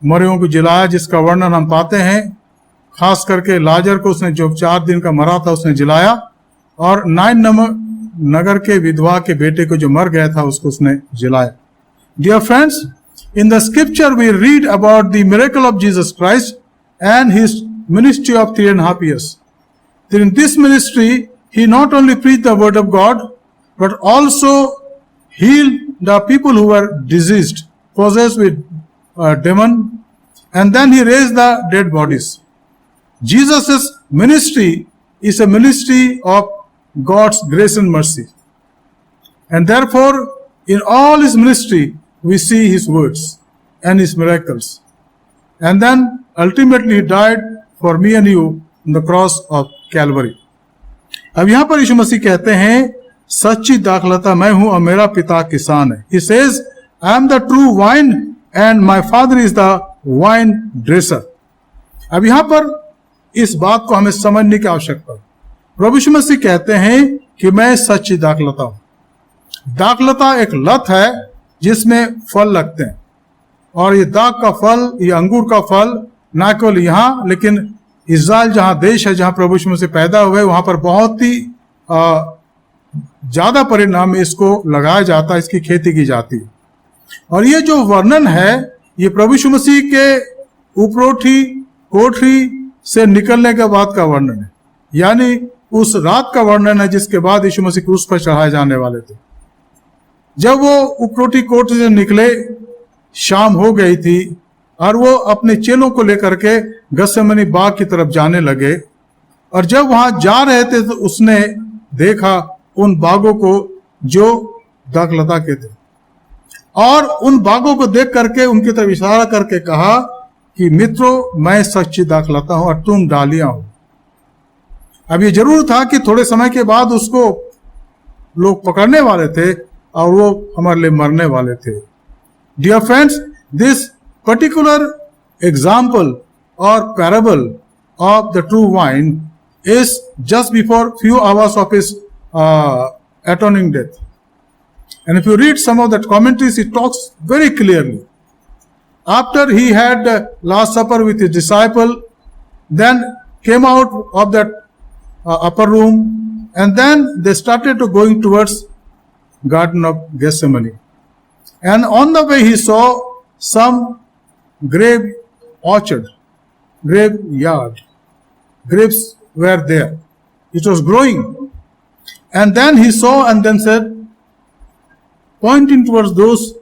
मरियों को जिलाया, जिसका वर्णन हम पाते हैं। खास करके लाजर को उसने जो 4 दिन का मरा था उसने जिलाया, और नाइन नगर के विधवा के बेटे को जो मर गया था उसको उसने जिलाया। Dear friends, in the scripture we read about the miracle of Jesus Christ and his ministry of 3.5 years. In this ministry, he not only preached the word of God, but also healed the people who were diseased, possessed with demon, and then he raised the dead bodies. Jesus' ministry is a ministry of God's grace and mercy. And therefore, in all his ministry, we see his words and his miracles. And then ultimately he died for me and you on the cross of Calvary. अब यहां पर यीशु मसीह कहते हैं सच्ची दाखलता मैं हूं और मेरा पिता किसान है। He says, I am the true vine and my father is the vine dresser. अब यहां पर इस बात को हमें समझने की आवश्यकता है। प्रभु यीशु मसीह कहते हैं कि मैं सच्ची दाखलता हूं। दाखलता एक लत है जिसमें फल लगते हैं, और ये दाख का फल, ये अंगूर का फल ना केवल यहाँ, लेकिन इज़राइल जहाँ देश है जहाँ प्रभु यीशु मसीह पैदा हुए, वहाँ पर बहुत ही ज़्यादा परिणाम इसको लगाया जाता है, इसकी खेती की जाती है। और ये जो वर्णन है ये प्रभु यीशु मसीह के उपरोठी कोठरी से निकलने के बाद का वर्णन है, यानी उस रात का वर्णन है जिसके बाद यीशु मसीह क्रूस पर चढ़ाए जाने वाले थे। जब वो उपरोटी कोठरी से निकले, शाम हो गई थी और वो अपने चेलों को लेकर के गतसेमनी बाग की तरफ जाने लगे। और जब वहां जा रहे थे तो उसने देखा उन बागों को जो दाखलता के थे, और उन बागों को देख करके उनकी तरफ इशारा करके कहा कि मित्रों, मैं सच्ची दाखलता हूं और तुम डालियां हो। अब ये जरूर था कि थोड़े समय के बाद उसको लोग पकड़ने वाले थे और वो हमारे लिए मरने वाले थे। Dear friends, this particular example or parable of the true vine is just before few hours of his atoning death. And if you read some of the commentaries, it talks very clearly. After he had Last Supper with his disciple, then came out of that upper room, and then they started to going towards Garden of Gethsemane. And on the way he saw some grape orchard, graveyard. Grapes were there. It was growing. And then he saw and then said, pointing towards those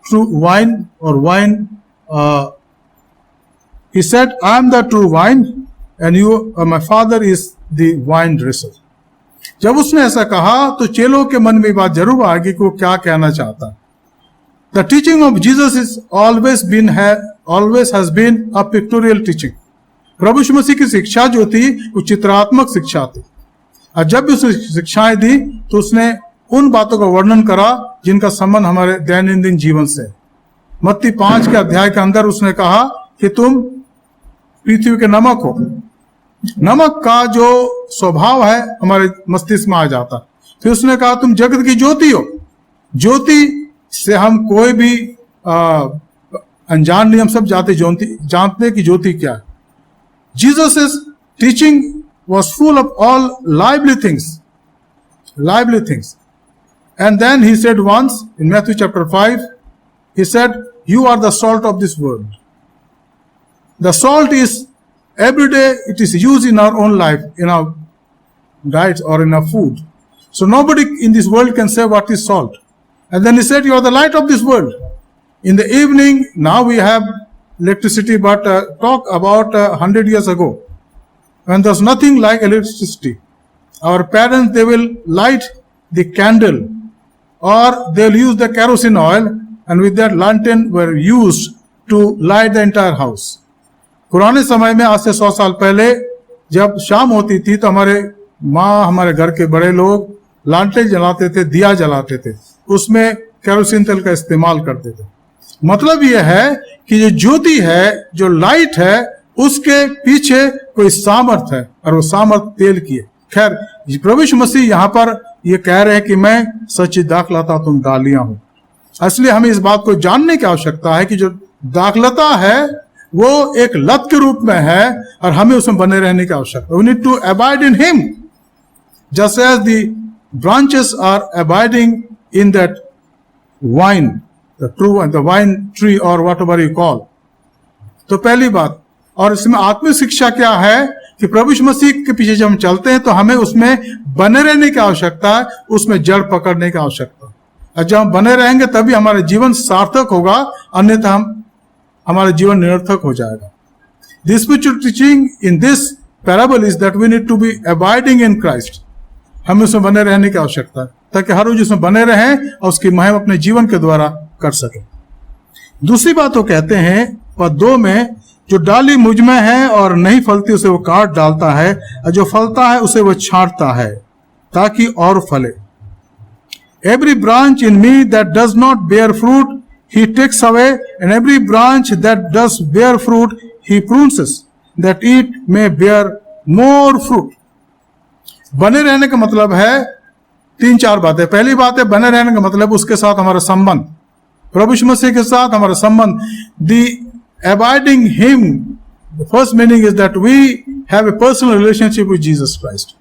true wine or wine, he said, I am the true wine and you, my father is the wine dresser. जब उसने ऐसा कहा तो चेलों के मन में बात जरूर आ गई कि वो क्या कहना चाहता है. The teaching of Jesus is always has been a pictorial teaching. प्रभु यीशु मसीह की शिक्षा जो थी वो चित्रात्मक शिक्षा थी. और जब भी उसने शिक्षाएं दी तो उसने उन बातों का वर्णन करा जिनका संबंध हमारे दैनंदिन जीवन से. मत्ती 5 के अध्याय के अंदर उसने कहा कि तुम पृथ्वी के नमक हो. नमक का जो स्वभाव है हमारे मस्तिष्क में आ जाता. फिर उसने कहा तुम जगत की ज्योति हो. ज्योति से हम कोई भी अनजान नहीं, हम सब जानते कि ज्योति क्या है. Jesus teaching was full of all lively things. And then he said once in Matthew chapter 5, he said, you are the salt of this world. The salt is every day, it is used in our own life, in our diets or in our food. So nobody in this world can say what is salt. And then he said, you are the light of this world. In the evening, now we have electricity, but talk about 100 years ago, when there's nothing like electricity. Our parents, they will light the candle or they'll use the kerosene oil, and with that lantern were used to light the entire house. पुराने समय में आज से 100 साल पहले जब शाम होती थी तो हमारे माँ, हमारे घर के बड़े लोग लालटेन जलाते थे, दिया जलाते थे, उसमें केरोसिन तेल का इस्तेमाल करते थे. मतलब यह है कि जो ज्योति है, जो लाइट है, उसके पीछे कोई सामर्थ है और वो सामर्थ तेल की है. खैर, प्रभु यीशु मसीह यहाँ पर ये कह रहे हैं कि मैं सच्ची दाखलता तुम डालियां हो. इसलिए हमें इस बात को जानने की आवश्यकता है कि जो दाखलता है वो एक लत के रूप में है और हमें उसमें बने रहने की आवश्यकता. We need to abide in him just as the branches are abiding in that wine, the true and the wine tree or whatever you call. तो पहली बात. और इसमें आत्मिक शिक्षा क्या है कि प्रभु यीशु मसीह के पीछे जब हम चलते हैं तो हमें उसमें बने रहने की आवश्यकता है, उसमें जड़ पकड़ने की आवश्यकता है. और जब हम बने रहेंगे तभी हमारा जीवन सार्थक होगा, अन्यथा हमारा जीवन निरर्थक हो जाएगा. The spiritual teaching in this parable is that we need to be abiding in Christ. हमें उसमें बने रहने की आवश्यकता है ताकि हर रोज उसमें बने रहें और उसकी महिमा अपने जीवन के द्वारा कर सके. दूसरी बात वो कहते हैं पद 2 में, जो डाली मुझ में है और नहीं फलती उसे वो काट डालता है, और जो फलता है उसे वो छांटता है ताकि और फले. Every branch in me that does not bear fruit he takes away, and every branch that does bear fruit he prunes that it may bear more fruit. बने रहने का मतलब है 3-4 बातें. पहली बात है बने रहने का मतलब उसके साथ हमारा संबंध, प्रभु यीशु मसीह के साथ हमारा संबंध. The abiding him, the first meaning is that we have a personal relationship with Jesus Christ.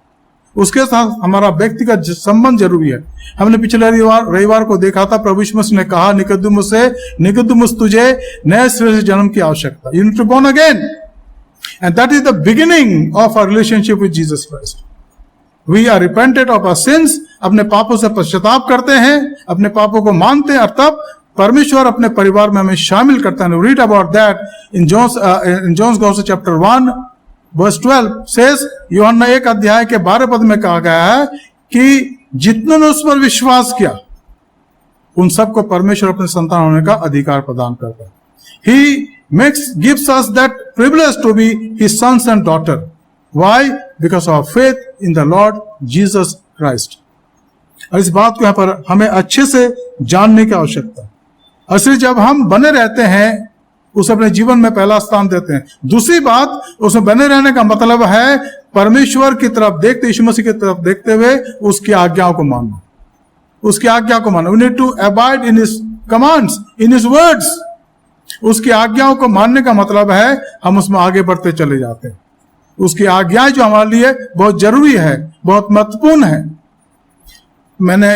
उसके साथ हमारा व्यक्तिगत संबंध जरूरी है. हमने पिछले रविवार को देखा था, प्रभु यीशु मसीह ने कहा निकोदेमुस से, निकोदेमुस तुझे नए सिरे से जन्म की आवश्यकता, you need to born again. And that is the beginning of our relationship with Jesus Christ. We are repentant of our sins, अपने पापों से पश्चाताप करते हैं, अपने पापों को मानते हैं, और तब परमेश्वर अपने परिवार में हमें शामिल करता है. Read about that in John's Gospel chapter 1 verse 12 says, यूहन्ना 1 अध्याय के 12 पद में कहा गया है कि जितनों ने उस पर विश्वास किया उन सबको परमेश्वर अपने संतान होने का अधिकार प्रदान करता है. He gives us that privilege to be his sons and daughter. Why? Because of faith in the Lord Jesus Christ. और इस बात को यहाँ पर हमें अच्छे से जानने की आवश्यकता है. असली जब हम बने रहते हैं उसे अपने जीवन में पहला स्थान देते हैं. दूसरी बात, उसमें बने रहने का मतलब है परमेश्वर की तरफ देखते, यीशु मसीह की तरफ देखते हुए उसकी आज्ञाओं को मानना, उसकी आज्ञा को मानना. We need to abide in his commands, in his words. उसकी आज्ञाओं को मानने का मतलब है हम उसमें आगे बढ़ते चले जाते हैं. उसकी आज्ञाएं जो हमारे लिए बहुत जरूरी है, बहुत महत्वपूर्ण है. मैंने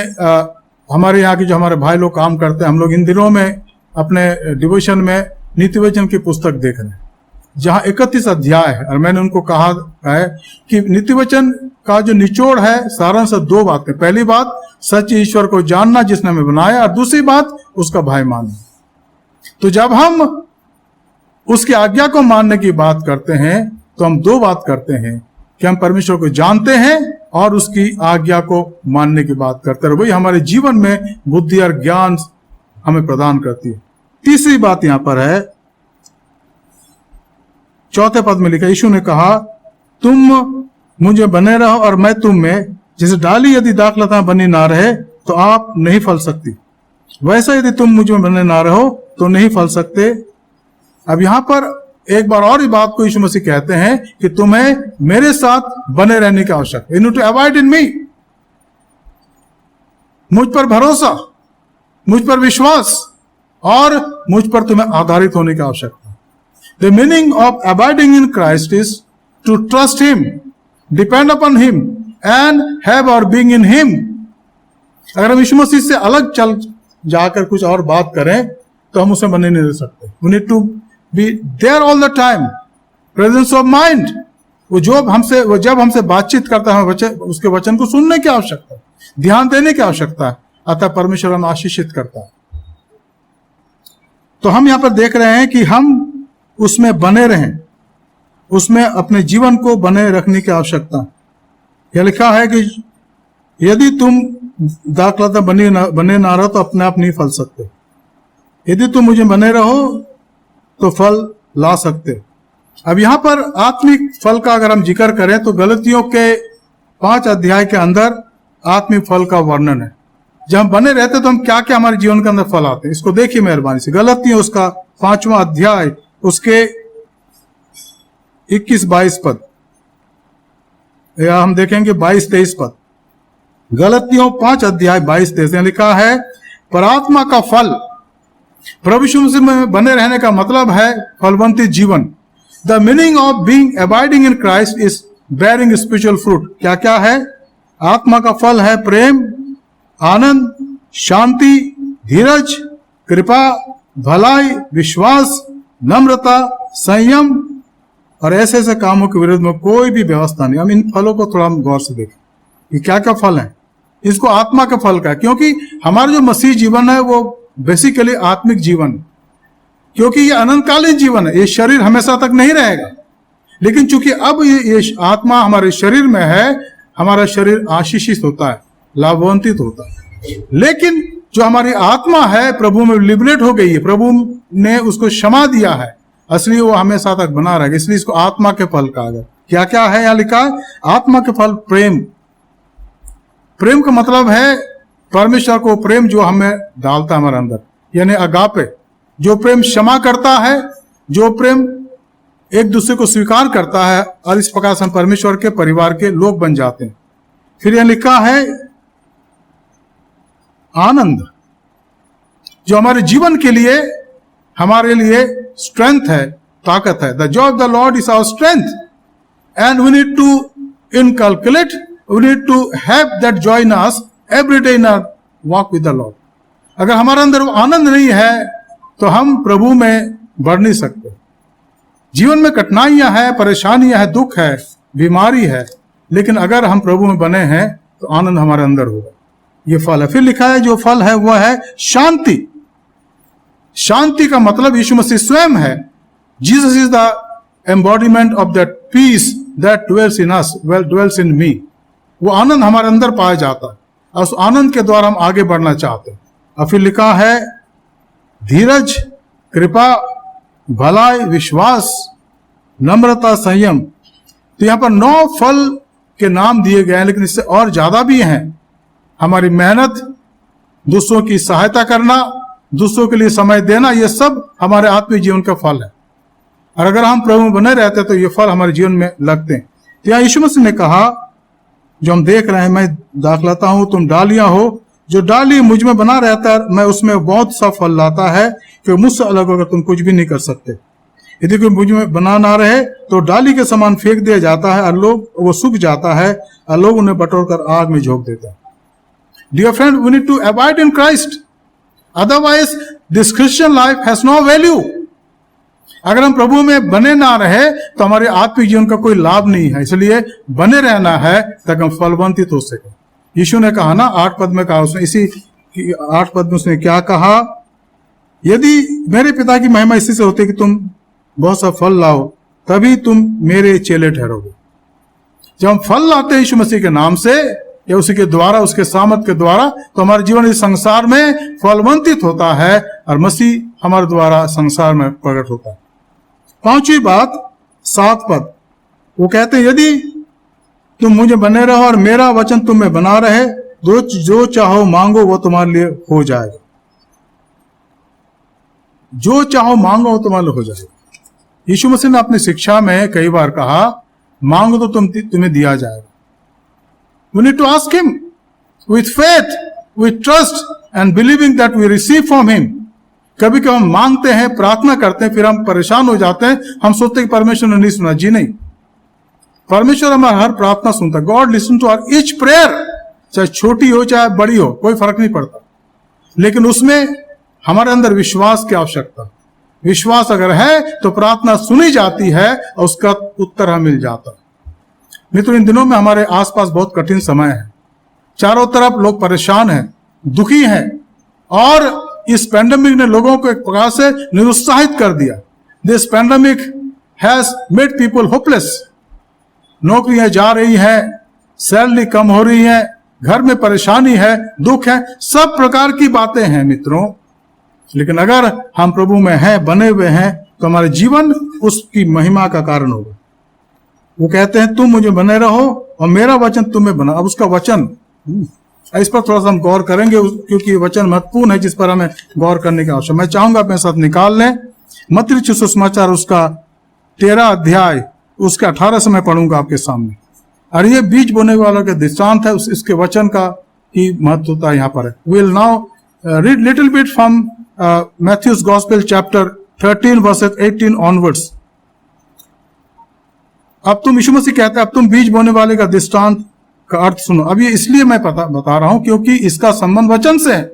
हमारे यहाँ के जो हमारे भाई लोग काम करते हैं, हम लोग इन दिनों में अपने डिवोशन में नीति वचन की पुस्तक देख रहे हैं, जहाँ 31 अध्याय है। और मैंने उनको कहा है कि नीति वचन का जो निचोड़ है, सारांश 2 बातें। पहली बात, सच्चे ईश्वर को जानना जिसने हमें बनाया, और दूसरी बात, उसका भय मानना। तो जब हम उसकी आज्ञा को मानने की बात करते हैं तो हम 2 बात करते हैं कि हम परमेश्वर को जानते हैं और उसकी आज्ञा को मानने की बात करते हैं। वही हमारे जीवन में बुद्धि और ज्ञान हमें प्रदान करती है। तीसरी बात यहां पर है, 4 पद में लिखा, यीशु ने कहा, तुम मुझे बने रहो और मैं तुम में। जैसे डाली यदि दाखलता बनी ना रहे तो आप नहीं फल सकती, वैसा यदि तुम मुझ में बने ना रहो तो नहीं फल सकते। अब यहां पर एक बार और इस बात को यीशु मसीह कहते हैं कि तुम्हें मेरे साथ बने रहने की आवश्यकता, you need to avoid in me. मुझ पर भरोसा, मुझ पर विश्वास और मुझ पर तुम्हें आधारित होने की आवश्यकता। The meaning of abiding in Christ is to trust him, depend upon him and have our being in him. अगर हम यीशु मसीह से अलग चल जाकर कुछ और बात करें तो हम उसे बने नहीं रह सकते। We need to be there all the time, presence of mind. वो जब हमसे बातचीत करता है, उसके वचन को सुनने की आवश्यकता है, ध्यान देने की आवश्यकता है। अतः परमेश्वर हमें आशीषित करता है। तो हम यहां पर देख रहे हैं कि हम उसमें बने रहें, उसमें अपने जीवन को बने रखने की आवश्यकता। यह लिखा है कि यदि तुम दाखलता बने ना रहो तो अपने आप नहीं फल सकते, यदि तुम मुझे बने रहो तो फल ला सकते। अब यहां पर आत्मिक फल का अगर हम जिक्र करें तो गलतियों के 5 अध्याय के अंदर आत्मिक फल का वर्णन है। जब हम बने रहते तो हम क्या क्या हमारे जीवन के अंदर फल आते हैं, इसको देखिए मेहरबानी से। गलतियों उसका 5वां अध्याय, उसके 21-22 पद, या हम देखेंगे 22-23 पद। गलतियों 5 अध्याय 22-23 में लिखा है, पर आत्मा का फल, प्रभु यीशु मसीह में बने रहने का मतलब है फलवंती जीवन। The meaning of being abiding in Christ is bearing spiritual fruit. क्या क्या है? आत्मा का फल है प्रेम, आनंद, शांति, धीरज, कृपा, भलाई, विश्वास, नम्रता, संयम, और ऐसे ऐसे कामों के विरुद्ध में कोई भी व्यवस्था नहीं। हम इन फलों को थोड़ा गौर से देखें, ये क्या क्या फल है। इसको आत्मा का फल का, क्योंकि हमारा जो मसीह जीवन है वो बेसिकली आत्मिक जीवन, क्योंकि ये अनंतकालीन जीवन है। ये शरीर हमेशा तक नहीं रहेगा, लेकिन चूंकि अब ये आत्मा हमारे शरीर में है, हमारा शरीर आशीषित होता है, लाभान्वित होता है। लेकिन जो हमारी आत्मा है प्रभु में लिबरेट हो गई है, प्रभु ने उसको क्षमा दिया है, असली वो हमेशा तक बना रहेगा। इसलिए इसको आत्मा के फल कहा गया। क्या क्या है यहां लिखा है? आत्मा के फल प्रेम। प्रेम का मतलब है परमेश्वर को प्रेम जो हमें डालता है हमारे अंदर, यानी अगापे। जो प्रेम क्षमा करता है, जो प्रेम एक दूसरे को स्वीकार करता है, और इस प्रकार से हम परमेश्वर के परिवार के लोग बन जाते हैं। फिर यह लिखा है आनंद, जो हमारे जीवन के लिए, हमारे लिए स्ट्रेंथ है, ताकत है। The joy of the Lord is our strength and we need to inculcate, we need to have that joy in us every day in our walk with the Lord. अगर हमारे अंदर वो आनंद नहीं है तो हम प्रभु में बढ़ नहीं सकते। जीवन में कठिनाइयां हैं, परेशानियां हैं, दुख है, बीमारी है, लेकिन अगर हम प्रभु में बने हैं तो आनंद हमारे अंदर होगा। ये फल है। फिर लिखा है जो फल है वह है शांति। शांति का मतलब यीशु मसीह स्वयं है। Jesus is the embodiment of that peace that dwells in us, dwells in me. वो आनंद हमारे अंदर पाया जाता है और उस आनंद के द्वारा हम आगे बढ़ना चाहते हैं। और फिर लिखा है धीरज, कृपा, भलाई, विश्वास, नम्रता, संयम। तो यहां पर 9 फल के नाम दिए गए हैं, लेकिन इससे और ज्यादा भी हैं। हमारी मेहनत, दूसरों की सहायता करना, दूसरों के लिए समय देना, ये सब हमारे आत्मिक जीवन का फल है। और अगर हम प्रभु में बने रहते हैं तो ये फल हमारे जीवन में लगते हैं। तो यहाँ यीशु मसीह ने कहा, जो हम देख रहे हैं, मैं दाखलता हूं, तुम डालियां हो। जो डाली मुझ में बना रहता है, मैं उसमें बहुत सा फल लाता है, क्योंकि मुझसे अलग होकर तुम कुछ भी नहीं कर सकते। यदि कोई मुझ में बना ना रहे तो डाली के समान फेंक दिया जाता है और वो सूख जाता है और लोग उन्हें बटोर कर आग में झोंक देते हैं। Dear friend, we need to abide in Christ. Otherwise, this Christian life has no value. अगर हम प्रभु में बने ना रहे तो हमारे आत्मिक जीवन का कोई लाभ नहीं है। इसलिए बने रहना है ताकि हम फलवंतित हो सके। यीशु ने कहा ना 8 पद में कहा, उसने इसी 8 पद में उसने क्या कहा, यदि मेरे पिता की महिमा इसी से होती कि तुम बहुत सा फल लाओ तभी तुम मेरे चेले ठहरोगे। जब हम फल लाते हैं यीशु मसीह के नाम से या उसी के द्वारा, उसके सामर्थ के द्वारा, तो हमारा जीवन इस संसार में फलवंतित होता है और मसीह हमारे द्वारा संसार में प्रकट होता है। 5वीं बात 7 पद, वो कहते हैं यदि तुम मुझे बने रहो और मेरा वचन तुम में बना रहे, जो चाहो मांगो वो तुम्हारे लिए हो जाएगा। जो चाहो मांगो वो तुम्हारे लिए हो जाएगा। यीशु मसीह ने अपनी शिक्षा में कई बार कहा, मांगो तो तुम्हें दिया जाएगा। We need to ask him with faith, with trust and believing that we receive from him. कभी कभी हम मांगते हैं, प्रार्थना करते हैं, फिर हम परेशान हो जाते हैं, हम सोचते हैं कि परमेश्वर ने नहीं सुना। जी नहीं, परमेश्वर हमारा हर प्रार्थना सुनता है। God listen to our each prayer, चाहे छोटी हो चाहे बड़ी हो, कोई फर्क नहीं पड़ता, लेकिन उसमें हमारे अंदर विश्वास की आवश्यकता। विश्वास अगर है तो प्रार्थना सुनी जाती है और उसका उत्तर हमें मिल जाता है। नहीं तो इन दिनों में हमारे आसपास बहुत कठिन समय है, चारों तरफ लोग परेशान हैं, दुखी हैं, और इस पैंडेमिक ने लोगों को एक प्रकार से निरुत्साहित कर दिया। This pandemic has made people hopeless. नौकरियां जा रही हैं, सैलरी कम हो रही है, घर में परेशानी है, दुख है, सब प्रकार की बातें हैं मित्रों। लेकिन अगर हम प्रभु में हैं, बने हुए हैं, तो हमारे जीवन उसकी महिमा का कारण होगा। वो कहते हैं तुम मुझे बने रहो और मेरा वचन तुम्हें बना। अब उसका वचन, इस पर थोड़ा सा हम गौर करेंगे क्योंकि वचन महत्वपूर्ण है जिस पर हमें गौर करने की आवश्यकता। मैं चाहूंगा अपने साथ निकाल लें मत्ती रचित सुसमाचार उसका 13 अध्याय उसके 18 से मैं पढ़ूंगा आपके सामने। और ये बीज बोने वालों के दृष्टांत है, इसके वचन का ही महत्वता यहाँ पर है। Will now read little bit from Matthew's gospel chapter 13 verses 18 onwards. अब तुम, यीशु मसीह कहता है, अब तुम बीज बोने वाले का दृष्टांत का अर्थ सुनो। अब ये इसलिए मैं बता रहा हूं क्योंकि इसका संबंध वचन से है।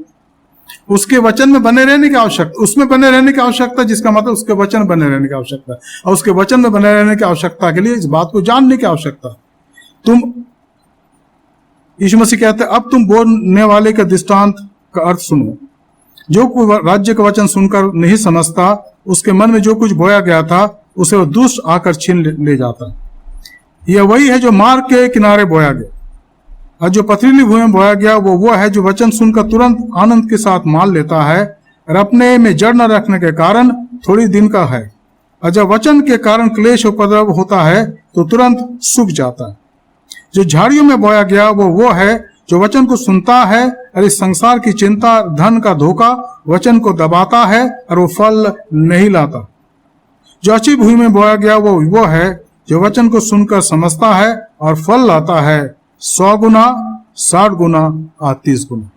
उसके वचन में बने रहने की आवश्यकता, उसमें बने रहने की आवश्यकता, जिसका मतलब उसके वचन में बने रहने की आवश्यकता है। और उसके वचन में बने रहने की आवश्यकता के लिए इस बात को जानने की आवश्यकता है। यीशु मसीह कहते हैं अब तुम बोलने वाले का दृष्टांत का अर्थ सुनो। जो कोई राज्य का वचन सुनकर नहीं समझता, उसके मन में जो कुछ बोया गया था उसे वो दुष्ट आकर छीन ले जाता है। यह वही है जो मार्ग के किनारे बोया गया, और जो पथरीली भूमि में बोया गया वो है जो वचन सुनकर तुरंत आनंद के साथ मान लेता है और अपने में जड़ न रखने के कारण थोड़ी दिन का है। और जब वचन के कारण क्लेश उपद्रव होता है तो तुरंत सूख जाता है। जो झाड़ियों में बोया गया वो है जो वचन को सुनता है और इस संसार की चिंता, धन का धोखा वचन को दबाता है और वो फल नहीं लाता। जो अच्छी भूमि में बोया गया वो है जो वचन को सुनकर समझता है और फल लाता है, 100 गुना, 60 गुना और 30 गुना।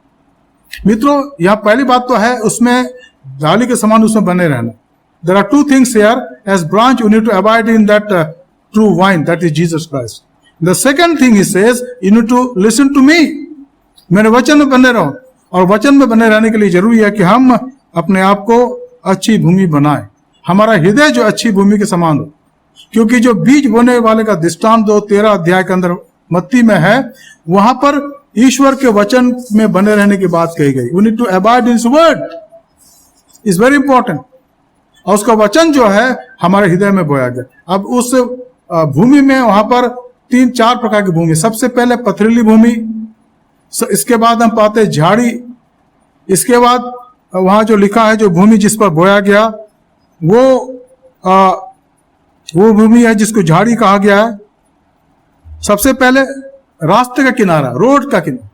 मित्रों, यहाँ पहली बात तो है उसमें डाली के समान उसमें बने रहना। There are 2 things here. As branch, you need to abide in that true vine, that is Jesus Christ. The second thing he says, you need to listen to me. मेरे वचन में बने रहो। और वचन में बने रहने के लिए जरूरी है कि हम अपने आप को अच्छी भूमि बनाए, हमारा हृदय जो अच्छी भूमि के समान हो। क्योंकि जो बीज बोने वाले का दृष्टांत 13 अध्याय के अंदर मत्ती में है, वहां पर ईश्वर के वचन में बने रहने की बात कही गई। We need to abide in his word. It's very important. और उसका वचन जो है हमारे हृदय में बोया गया। अब उस भूमि में वहां पर 3-4 प्रकार की भूमि। सबसे पहले पथरीली भूमि, इसके बाद हम पाते झाड़ी, इसके बाद वहां जो लिखा है जो भूमि जिस पर बोया गया वो भूमि है जिसको झाड़ी कहा गया है। सबसे पहले रास्ते का किनारा, रोड का किनारा,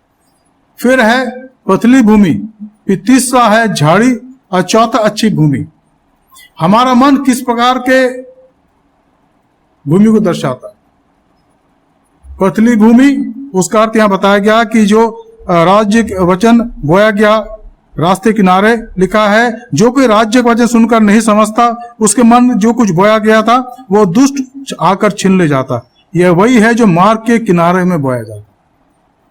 फिर है पथली भूमि, फिर तीसरा है झाड़ी और चौथा अच्छी भूमि। हमारा मन किस प्रकार के भूमि को दर्शाता है? पथली भूमि, उसका अर्थ यहां बताया गया कि जो राज्य वचन बोया गया रास्ते किनारे लिखा है, जो कोई राज्य का वचन सुनकर नहीं समझता, उसके मन जो कुछ बोया गया था वो दुष्ट आकर छीन ले जाता। यह वही है जो मार्ग के किनारे में बोया जाता।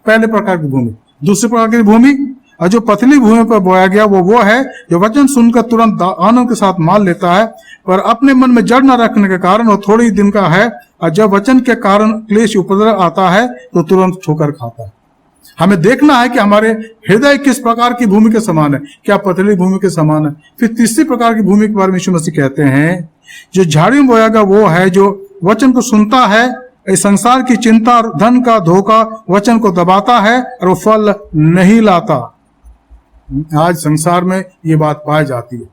पहले प्रकार की भूमि। दूसरे प्रकार की भूमि, और जो पतली भूमि पर बोया गया वो है जो वचन सुनकर तुरंत आनंद के साथ मान लेता है, पर अपने मन में जड़ न रखने के कारण वो थोड़ी दिन का है, और जब वचन के कारण क्लेश उपद्रव आता है तो तुरंत ठोकर खाता है। हमें देखना है कि हमारे हृदय किस प्रकार की भूमि के समान है, क्या पतली भूमि के समान है। फिर तीसरी प्रकार की भूमि के बारे में यीशु मसीह कहते हैं, जो झाड़ी में बोया गया वो है जो वचन को सुनता है, इस संसार की चिंता और धन का धोखा वचन को दबाता है और वो फल नहीं लाता। आज संसार में ये बात पाई जाती है।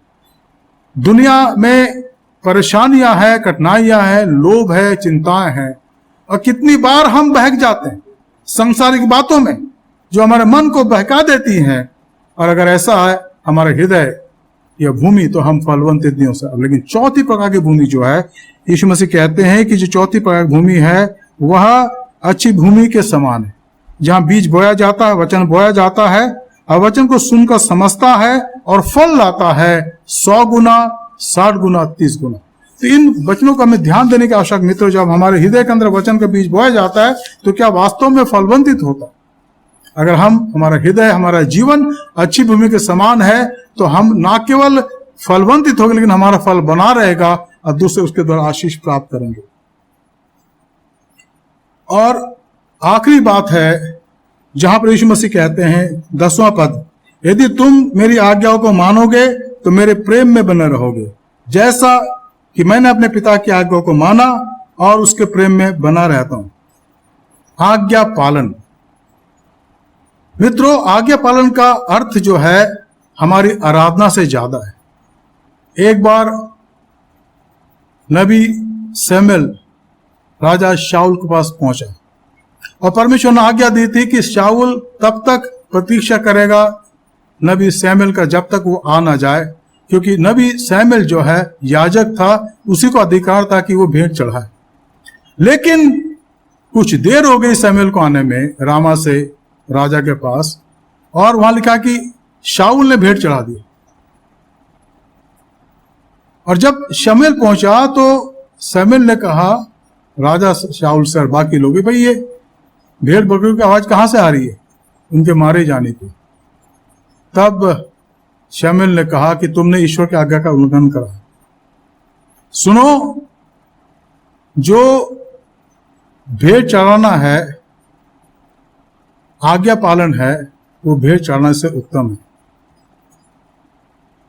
दुनिया में परेशानियां हैं, कठिनाइयां हैं, लोभ है, चिंताएं हैं, और कितनी बार हम बहक जाते हैं सांसारिक बातों में जो हमारे मन को बहका देती हैं। और अगर ऐसा है हमारा हृदय या भूमि, तो हम फलवंत नहीं हो सकते। लेकिन चौथी प्रकार की भूमि जो है, यीशु मसीह कहते हैं कि जो चौथी प्रकार की भूमि है वह अच्छी भूमि के समान है, जहां बीज बोया जाता है, वचन बोया जाता है, और वचन को सुनकर समझता है और फल लाता है 100 गुना, 60 गुना, 30 गुना। तो इन वचनों का हमें ध्यान देने की आवश्यक मित्रों, जब हमारे हृदय के अंदर वचन का बीज बोया जाता है तो क्या वास्तव में फलवंतित होता है। अगर हमारा हृदय, हमारा जीवन अच्छी भूमि के समान है तो हम ना केवल फलवंतित होंगे लेकिन हमारा फल बना रहेगा और दूसरे उसके द्वारा आशीष प्राप्त करेंगे। और आखिरी बात है जहां पर यीशु मसीह कहते हैं 10वां पद, यदि तुम मेरी आज्ञाओं को मानोगे तो मेरे प्रेम में बने रहोगे, जैसा कि मैंने अपने पिता की आज्ञाओं को माना और उसके प्रेम में बना रहता हूं। आज्ञा पालन। मित्रों, आज्ञा पालन का अर्थ जो है हमारी आराधना से ज्यादा है। एक बार नबी शमूएल राजा शाऊल के पास पहुंचा और परमेश्वर ने आज्ञा दी थी कि शाऊल तब तक प्रतीक्षा करेगा नबी शमूएल का जब तक वो आ ना जाए, क्योंकि नबी शमूएल जो है याजक था, उसी को अधिकार था कि वो भेंट चढ़ाए। लेकिन कुछ देर हो गई शमूएल को आने में रामा से राजा के पास, और वहां लिखा कि शाऊल ने भेंट चढ़ा दी। और जब शमूएल पहुंचा तो शमूएल ने कहा राजा शाऊल से और बाकी लोग, भाई ये भेड़ बकरियों की आवाज कहां से आ रही है, उनके मारे जाने की। तब शमूएल ने कहा कि तुमने ईश्वर की आज्ञा का उल्लंघन करा। सुनो, जो भेड़ चढ़ाना है, आज्ञा पालन है, वो भेड़ चढ़ाने से उत्तम है।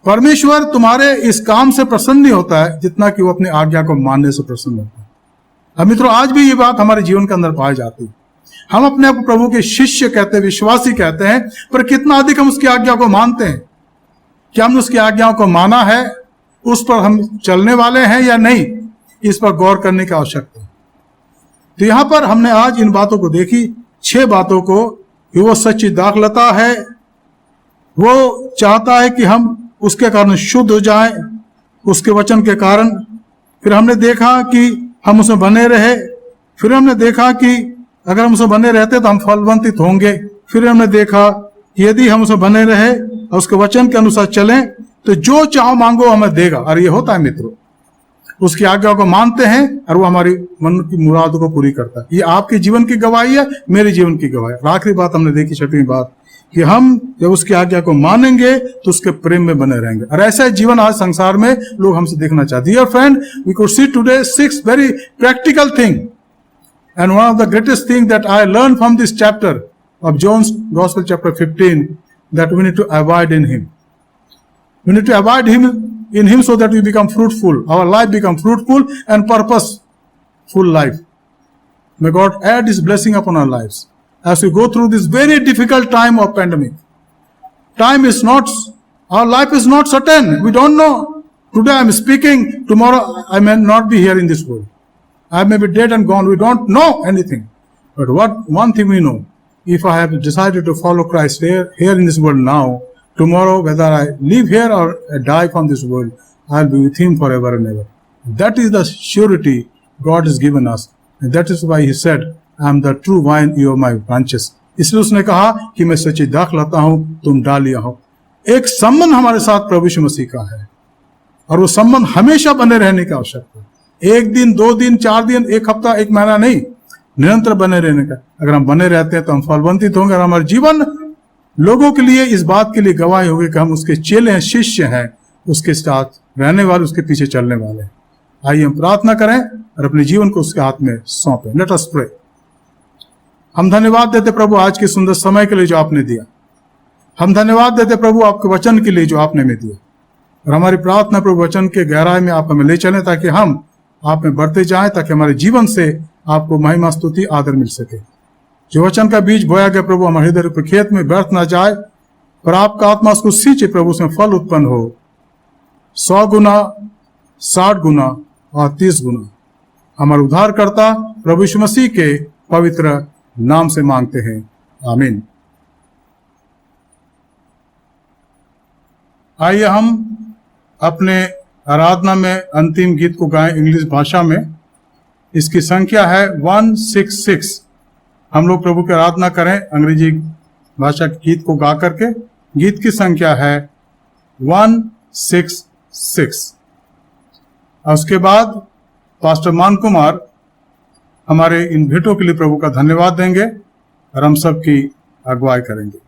परमेश्वर तुम्हारे इस काम से प्रसन्न नहीं होता है जितना कि वो अपनी आज्ञा को मानने से प्रसन्न होता है। अब मित्रों, आज भी ये बात हमारे जीवन के अंदर पाई जाती है। हम अपने आप को प्रभु के शिष्य कहते हैं, विश्वासी कहते हैं, पर कितना अधिक हम उसकी आज्ञा को मानते हैं? क्या हमने उसकी आज्ञाओं को माना है? उस पर हम चलने वाले हैं या नहीं? इस पर गौर करने की आवश्यकता है। तो यहां पर हमने आज इन बातों को देखी, 6 बातों को, कि वो सच्ची दाखलता है, वो चाहता है कि हम उसके कारण शुद्ध हो जाएं, उसके वचन के कारण। फिर हमने देखा कि हम उसमें बने रहे। फिर हमने देखा कि अगर हम उसमें बने रहते तो हम फलवंतित होंगे। फिर हमने देखा कि यदि हम उसमें बने रहे और उसके वचन के अनुसार चलें तो जो चाहो मांगो हमें देगा। और ये होता है मित्रों, उसकी आज्ञा को मानते हैं और वो हमारी मन की मुराद को पूरी करता है। ये आपके जीवन की गवाही है, मेरे जीवन की गवाही है। आखिरी बात हमने देखी, 6वीं बात, कि हम जब उसकी आज्ञा को मानेंगे तो उसके प्रेम में बने रहेंगे। और ऐसा जीवन आज संसार में लोग हमसे देखना चाहते हैं। Friend, we could see today 6 very practical thing, and one of the greatest things that I learned from this chapter of John's Gospel chapter 15, that we need to abide in him. We need to abide in him so that we become fruitful, our life become fruitful and purposeful life. May God add his blessing upon our lives as we go through this very difficult time of pandemic. Time is not, our life is not certain. We don't know. Today I am speaking, tomorrow I may not be here in this world. I may be dead and gone. We don't know anything. But one thing we know, if I have decided to follow Christ here in this world now, tomorrow, whether I live here or I die from this world, I'll be with him forever and ever. That is the surety God has given us. And that is why he said, I am the true vine, you are my branches. इसलिए उसने कहा कि मैं सच्ची दाख लाता हूं, तुम डालियां हो। एक संबंध हमारे साथ प्रभु यीशु मसीह का है और वो संबंध हमेशा बने रहने की आवश्यकता है। 1 दिन, 2 दिन, 4 दिन, 1 हफ्ता, 1 महीना नहीं, निरंतर बने रहने का। अगर हम बने रहते हैं तो हम फलवंतित होंगे और हमारा जीवन लोगों के लिए इस बात के लिए गवाही होगी कि हम उसके चेले हैं, शिष्य हैं, उसके साथ रहने वाले, उसके पीछे चलने वाले हैं। आइए हम प्रार्थना करें और अपने जीवन को उसके हाथ में सौंपें। Let us pray. हम धन्यवाद देते प्रभु आज के सुंदर समय के लिए जो आपने दिया। हम धन्यवाद देते प्रभु आपके वचन के लिए जो आपने हमें दिया। और हमारी प्रार्थना प्रभु वचन के गहराई में आप हमें ले चलें ताकि हम आप में बढ़ते जाएं, ताकि हमारे जीवन से आपको महिमा, स्तुति, आदर मिल सके। जो वचन का बीज बोया गया प्रभु हमारे हृदय रूपी खेत में व्यर्थ ना जाए, पर आपका आत्मा उसको सींचे प्रभु, उसमें फल उत्पन्न हो 100 गुना, 60 गुना और 30 गुना। हमारे उद्धारकर्ता प्रभु यीशु मसीह के पवित्र नाम से मांगते हैं, आमीन। आइए हम अपने आराधना में अंतिम गीत को गाएं इंग्लिश भाषा में। इसकी संख्या है 166। हम लोग प्रभु की आराधना करें अंग्रेजी भाषा के गीत को गा करके। गीत की संख्या है 166। और उसके बाद पास्टर मान कुमार हमारे इन भेंटों के लिए प्रभु का धन्यवाद देंगे और हम सब की अगुवाई करेंगे।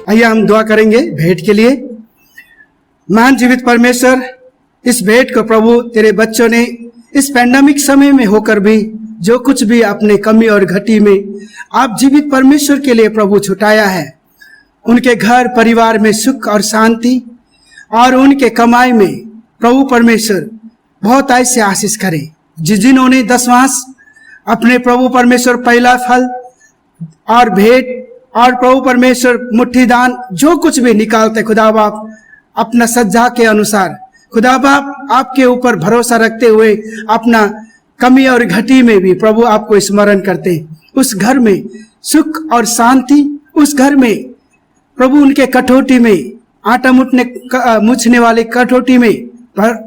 आइए हम दुआ करेंगे भेंट के लिए। महान जीवित परमेश्वर, इस भेंट को प्रभु तेरे बच्चों ने इस पैंडेमिक समय में होकर भी जो कुछ भी अपने कमी और घटी में आप जीवित परमेश्वर के लिए प्रभु छुटाया है, उनके घर परिवार में सुख और शांति और उनके कमाई में प्रभु परमेश्वर बहुत ऐसे आशीष करे। जिन्होंने 10वां अपने प्रभु परमेश्वर पहला फल और भेंट और प्रभु परमेश्वर मुट्ठी दान जो कुछ भी निकालते खुदा बाप अपना सज्जा के अनुसार, खुदा बाप आपके ऊपर भरोसा रखते हुए अपना कमी और घटी में भी प्रभु आपको स्मरण करते, उस घर में सुख और शांति, उस घर में प्रभु उनके कटोटी में आटा मुछने वाले कटोटी में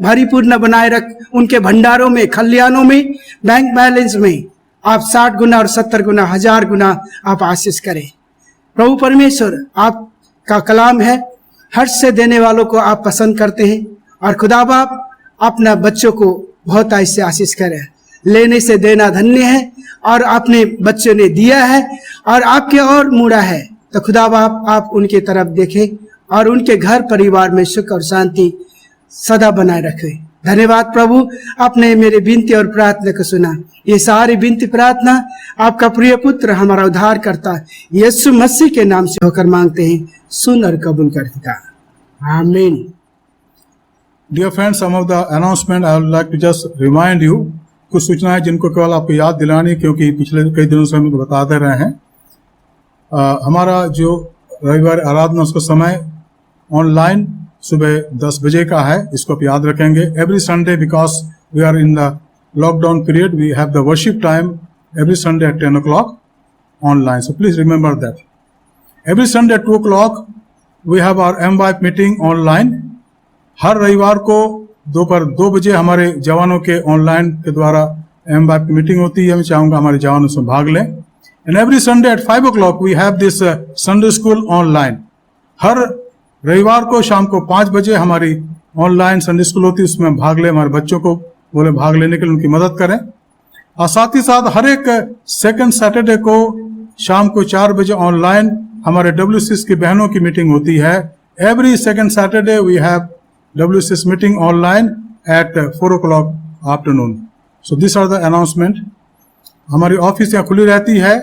भरीपूर्ण बनाए रख, उनके भंडारों में, खलियानों में, बैंक बैलेंस में आप 60 गुना और 70 गुना 1000 गुना आप आशीष करें। प्रभु परमेश्वर, आपका कलाम है, हर्ष से देने वालों को आप पसंद करते हैं। और खुदा बाप अपना बच्चों को बहुत ऐसे आशीष करें। लेने से देना धन्य है, और अपने बच्चों ने दिया है और आपके और मुड़ा है, तो खुदा बाप आप उनकी तरफ देखें और उनके घर परिवार में सुख और शांति सदा बनाए रखें। धन्यवाद प्रभु, आपने मेरी विनती और प्रार्थना को सुना। ये सारी विनती प्रार्थना आपका प्रिय पुत्र हमारा उद्धार करता यीशु मसीह के नाम से होकर मांगते हैं, सुन और कबूल कर पिता, आमीन। Dear friends, some of the announcement I would like to just remind you, कुछ सूचनाएं जिनको केवल आपको याद दिलानी, क्योंकि पिछले कई दिनों से हम बताते रहे हैं। हमारा जो रविवार आराधना उसका समय ऑनलाइन सुबह 10 बजे का है, इसको आप याद रखेंगे। Every Sunday, because we are in the lockdown period, we have the worship time every Sunday at 10 o'clock online, so please remember that. Every Sunday at 2 o'clock we have our M-Wipe meeting online. हर रविवार को दोपहर 2 बजे हमारे जवानों के online के द्वारा M-Wipe meeting होती है। मैं चाहूँगा हमारे जवान उसमें भाग लें। And every Sunday at 5 o'clock we have this Sunday school online. हर रविवार को शाम को 5 बजे हमारी ऑनलाइन संडे स्कूल होती है, उसमें भाग लें। हमारे बच्चों को बोले भाग लेने के लिए, उनकी मदद करें। और साथ ही साथ हर एक सेकंड सैटरडे को शाम को 4 बजे ऑनलाइन हमारे WCS की बहनों की मीटिंग होती है। Every second Saturday we have WCS meeting online at 4 o'clock afternoon. So this are the announcement. हमारी ऑफिस यहाँ खुली रहती है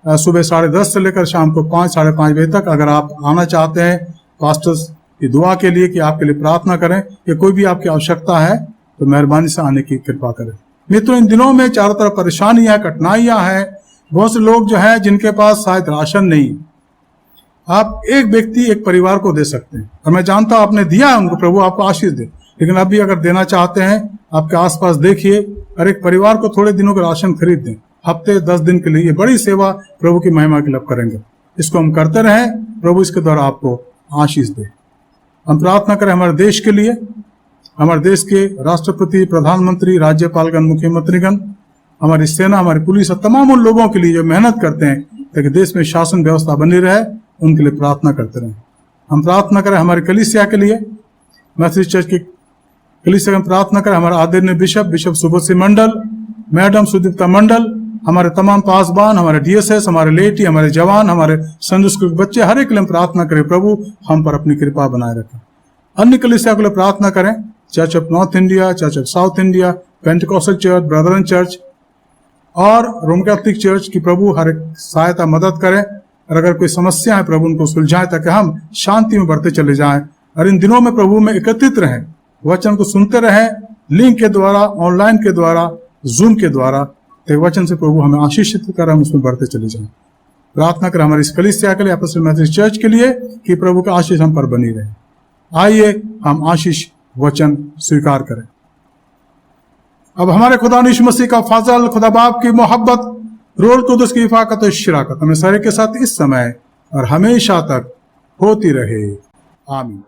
सुबह 10:30 से लेकर शाम को 5, 5:30 बजे तक। अगर आप आना चाहते हैं पास्टर्स की दुआ के लिए कि आपके लिए प्रार्थना करें, या कोई भी आपकी आवश्यकता है, तो मेहरबानी से आने की कृपा करें। मित्रों, इन दिनों में चारों तरफ परेशानियां, कठिनाइयां हैं। बहुत से लोग जो हैं जिनके पास शायद राशन नहीं है। आप एक व्यक्ति, एक परिवार को दे सकते हैं, और मैं जानता हूं आपने दिया है उनको, प्रभु आपको आशीष दे। लेकिन अभी अगर देना चाहते हैं, आपके आसपास देखिए और एक परिवार को थोड़े दिनों का राशन खरीद दें, हफ्ते 10 दिन के लिए। ये बड़ी सेवा प्रभु की महिमा के लिए करेंगे। इसको हम करते रहें, प्रभु इसके द्वारा आपको आशीष दे। हम प्रार्थना करें हमारे देश के लिए, हमारे देश के राष्ट्रपति, प्रधानमंत्री, राज्यपालगण, मुख्यमंत्रीगण, हमारी सेना, हमारी पुलिस और तमाम उन लोगों के लिए जो मेहनत करते हैं ताकि देश में शासन व्यवस्था बनी रहे, उनके लिए प्रार्थना करते रहें। हम प्रार्थना करें हमारी कलीसिया के लिए, मैथोडिस्ट चर्च की कलीसिया में प्रार्थना करें। हमारे आदरणीय बिशप सुबोध सिंह मंडल, मैडम सुदीप्ता मंडल, हमारे तमाम पासबान, हमारे DSS, हमारे लेटी, हमारे जवान, हमारे संडे स्कूल के बच्चे, हर एक के लिए प्रार्थना करें प्रभु हम पर अपनी कृपा बनाए रखें। अन्य कलीसिया के लिए प्रार्थना करें, church of north India, church of south India, Pentecostal church, Brethren church और रोमन कैथोलिक चर्च की प्रभु हर एक सहायता मदद करें। और अगर कोई समस्या है प्रभु उनको सुलझाएं, ताकि हम शांति में बढ़ते चले जाएं। और इन दिनों में प्रभु में एकत्रित रहें, वचन को सुनते रहें, लिंक के द्वारा, ऑनलाइन के द्वारा, जूम के द्वारा। तो वचन से प्रभु हमें आशीषित कर हम उसमें बढ़ते चले जाएं। प्रार्थना करें हमारी इस कलीसिया के लिए, अपॉस्टल मैथोडिस्ट चर्च के लिए, कि प्रभु का आशीष हम पर बनी रहे। आइए हम आशीष वचन स्वीकार करें। अब हमारे खुदा यीशु मसीह का फजल, खुदा बाप की मोहब्बत, रूह कुदस की इफाकत और शिराकत हमें सारे के साथ इस समय और हमेशा तक होती रहे। आमीन।